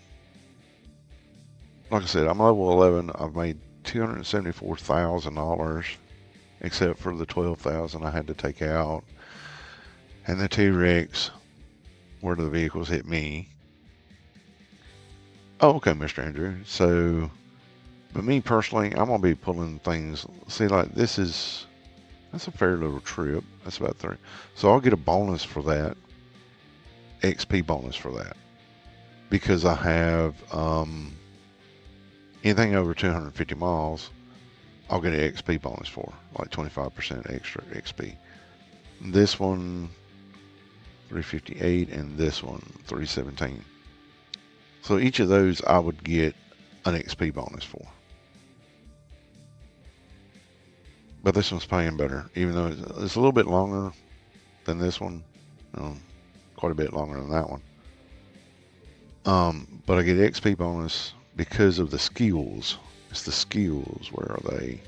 Speaker 1: like I said, I'm level 11. I've made $274,000, except for the 12,000 I had to take out, and the 2 wrecks where the vehicles hit me. Oh, okay, Mr. Andrew. So, but me personally, I'm gonna be pulling things. See, like that's a fair little trip. That's about 30. So I'll get a bonus for that, XP bonus for that, because I have anything over 250 miles, I'll get an XP bonus for, like 25% extra XP. This one, 358, and this one, 317. So each of those I would get an XP bonus for. But this one's paying better, even though it's a little bit longer than this one. Quite a bit longer than that one. But I get XP bonus because of the skills. It's the skills. Where are they?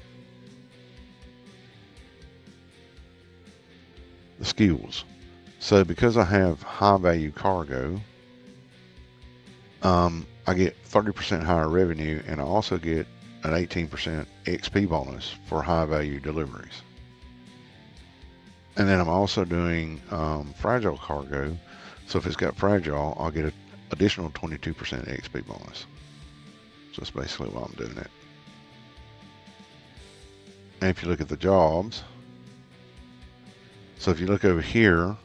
Speaker 1: The skills. So because I have high value cargo, I get 30% higher revenue, and I also get an 18% XP bonus for high value deliveries. And then I'm also doing fragile cargo. So if it's got fragile, I'll get an additional 22% XP bonus. So that's basically why I'm doing it. And if you look at the jobs, so if you look over here,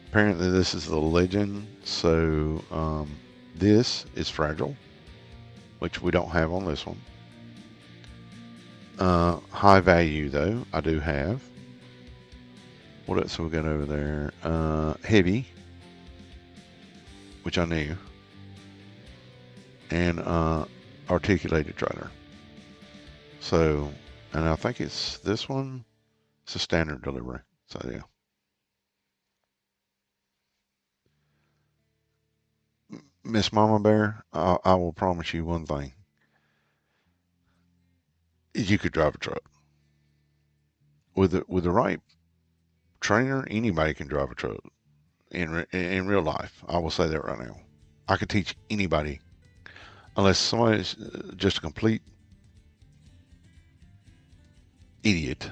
Speaker 1: apparently this is the legend. So this is fragile, which we don't have on this one. High value though, I do have. What else have we got over there? Heavy, which I knew, and articulated trailer. So, and I think it's this one. It's a standard delivery. So yeah. Miss Mama Bear, I will promise you one thing. You could drive a truck. With the right trainer, anybody can drive a truck in real life. I will say that right now. I could teach anybody, unless somebody's just a complete idiot.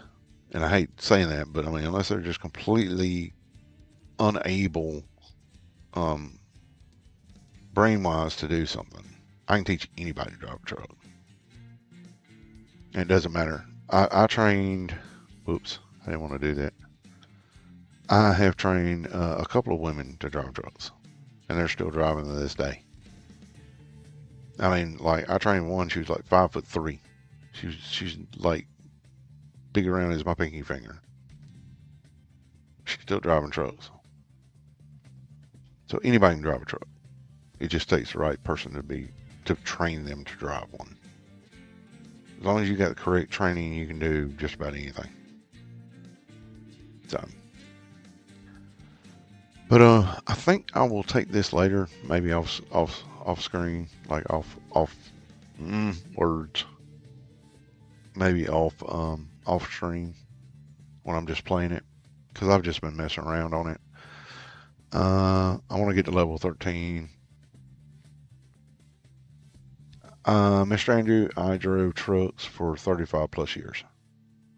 Speaker 1: And I hate saying that, but I mean, unless they're just completely unable, um, brain wise, to do something, I can teach anybody to drive a truck. And it doesn't matter. I trained. Whoops, I didn't want to do that. I have trained a couple of women to drive trucks, and they're still driving to this day. I mean, like I trained one. She was like 5'3". She's like big around as my pinky finger. She's still driving trucks. So anybody can drive a truck. It just takes the right person to train them to drive one. As long as you got the correct training, you can do just about anything. So, but I think I will take this later, maybe off screen, like off words, maybe off stream when I'm just playing it, because I've just been messing around on it. I want to get to level 13. Mr. Andrew, I drove trucks for 35 plus years,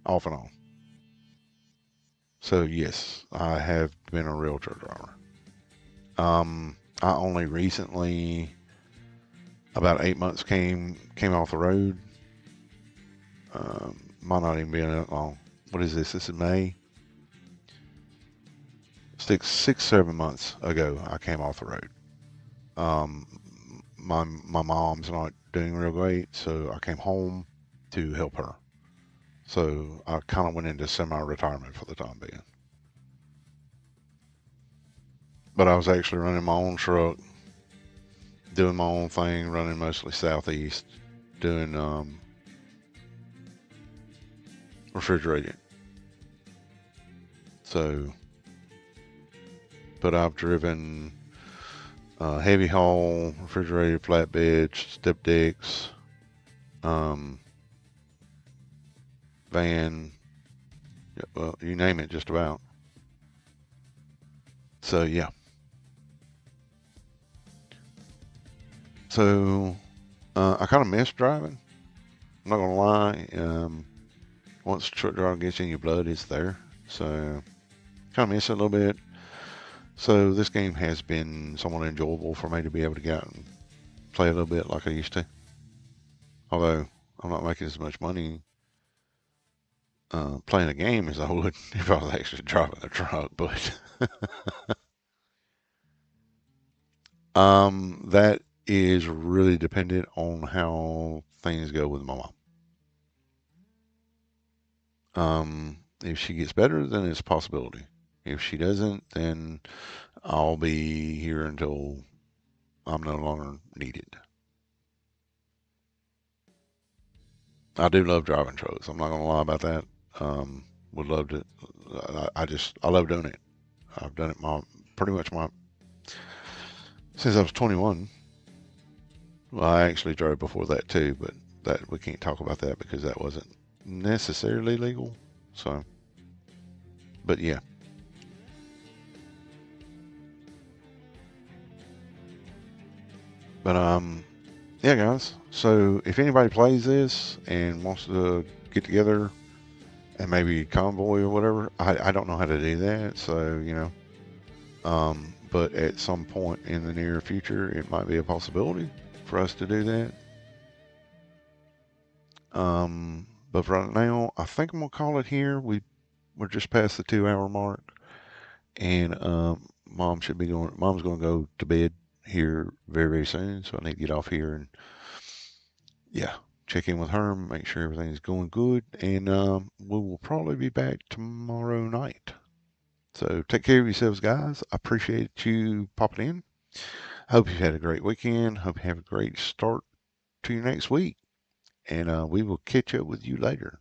Speaker 1: off and on. So yes, I have been a real truck driver. I only recently, about 8 months, came off the road. Might not even be that long. What is this? This is May. 7 months ago, I came off the road. Um, my mom's not doing real great, so I came home to help her. So I kind of went into semi-retirement for the time being. But I was actually running my own truck, doing my own thing, running mostly southeast, doing refrigerated. So, but I've driven heavy haul, refrigerated flatbeds, step decks, um, van, well, you name it, just about. So yeah. So I kind of miss driving. I'm not gonna lie. Once truck driving gets in your blood, it's there. So kind of miss it a little bit. So this game has been somewhat enjoyable for me to be able to get out and play a little bit like I used to. Although I'm not making as much money playing a game as I would if I was actually driving a truck. But that is really dependent on how things go with my mom. If she gets better, then it's a possibility. If she doesn't, then I'll be here until I'm no longer needed. I do love driving trucks. I'm not gonna lie about that. Would love to. I love doing it. I've done it pretty much since I was 21. Well, I actually drove before that too, but that we can't talk about that because that wasn't necessarily legal. So, but yeah. But yeah, guys. So if anybody plays this and wants to get together and maybe convoy or whatever, I don't know how to do that. So but at some point in the near future, it might be a possibility for us to do that. But right now, I think I'm gonna call it here. We're just past the 2 hour mark, and Mom's gonna go to bed here very very soon. So I need to get off here and yeah, check in with her, make sure everything's going good, and we will probably be back tomorrow night. So take care of yourselves, guys. I appreciate you popping in. Hope you had a great weekend. Hope you have a great start to your next week, and we will catch up with you later.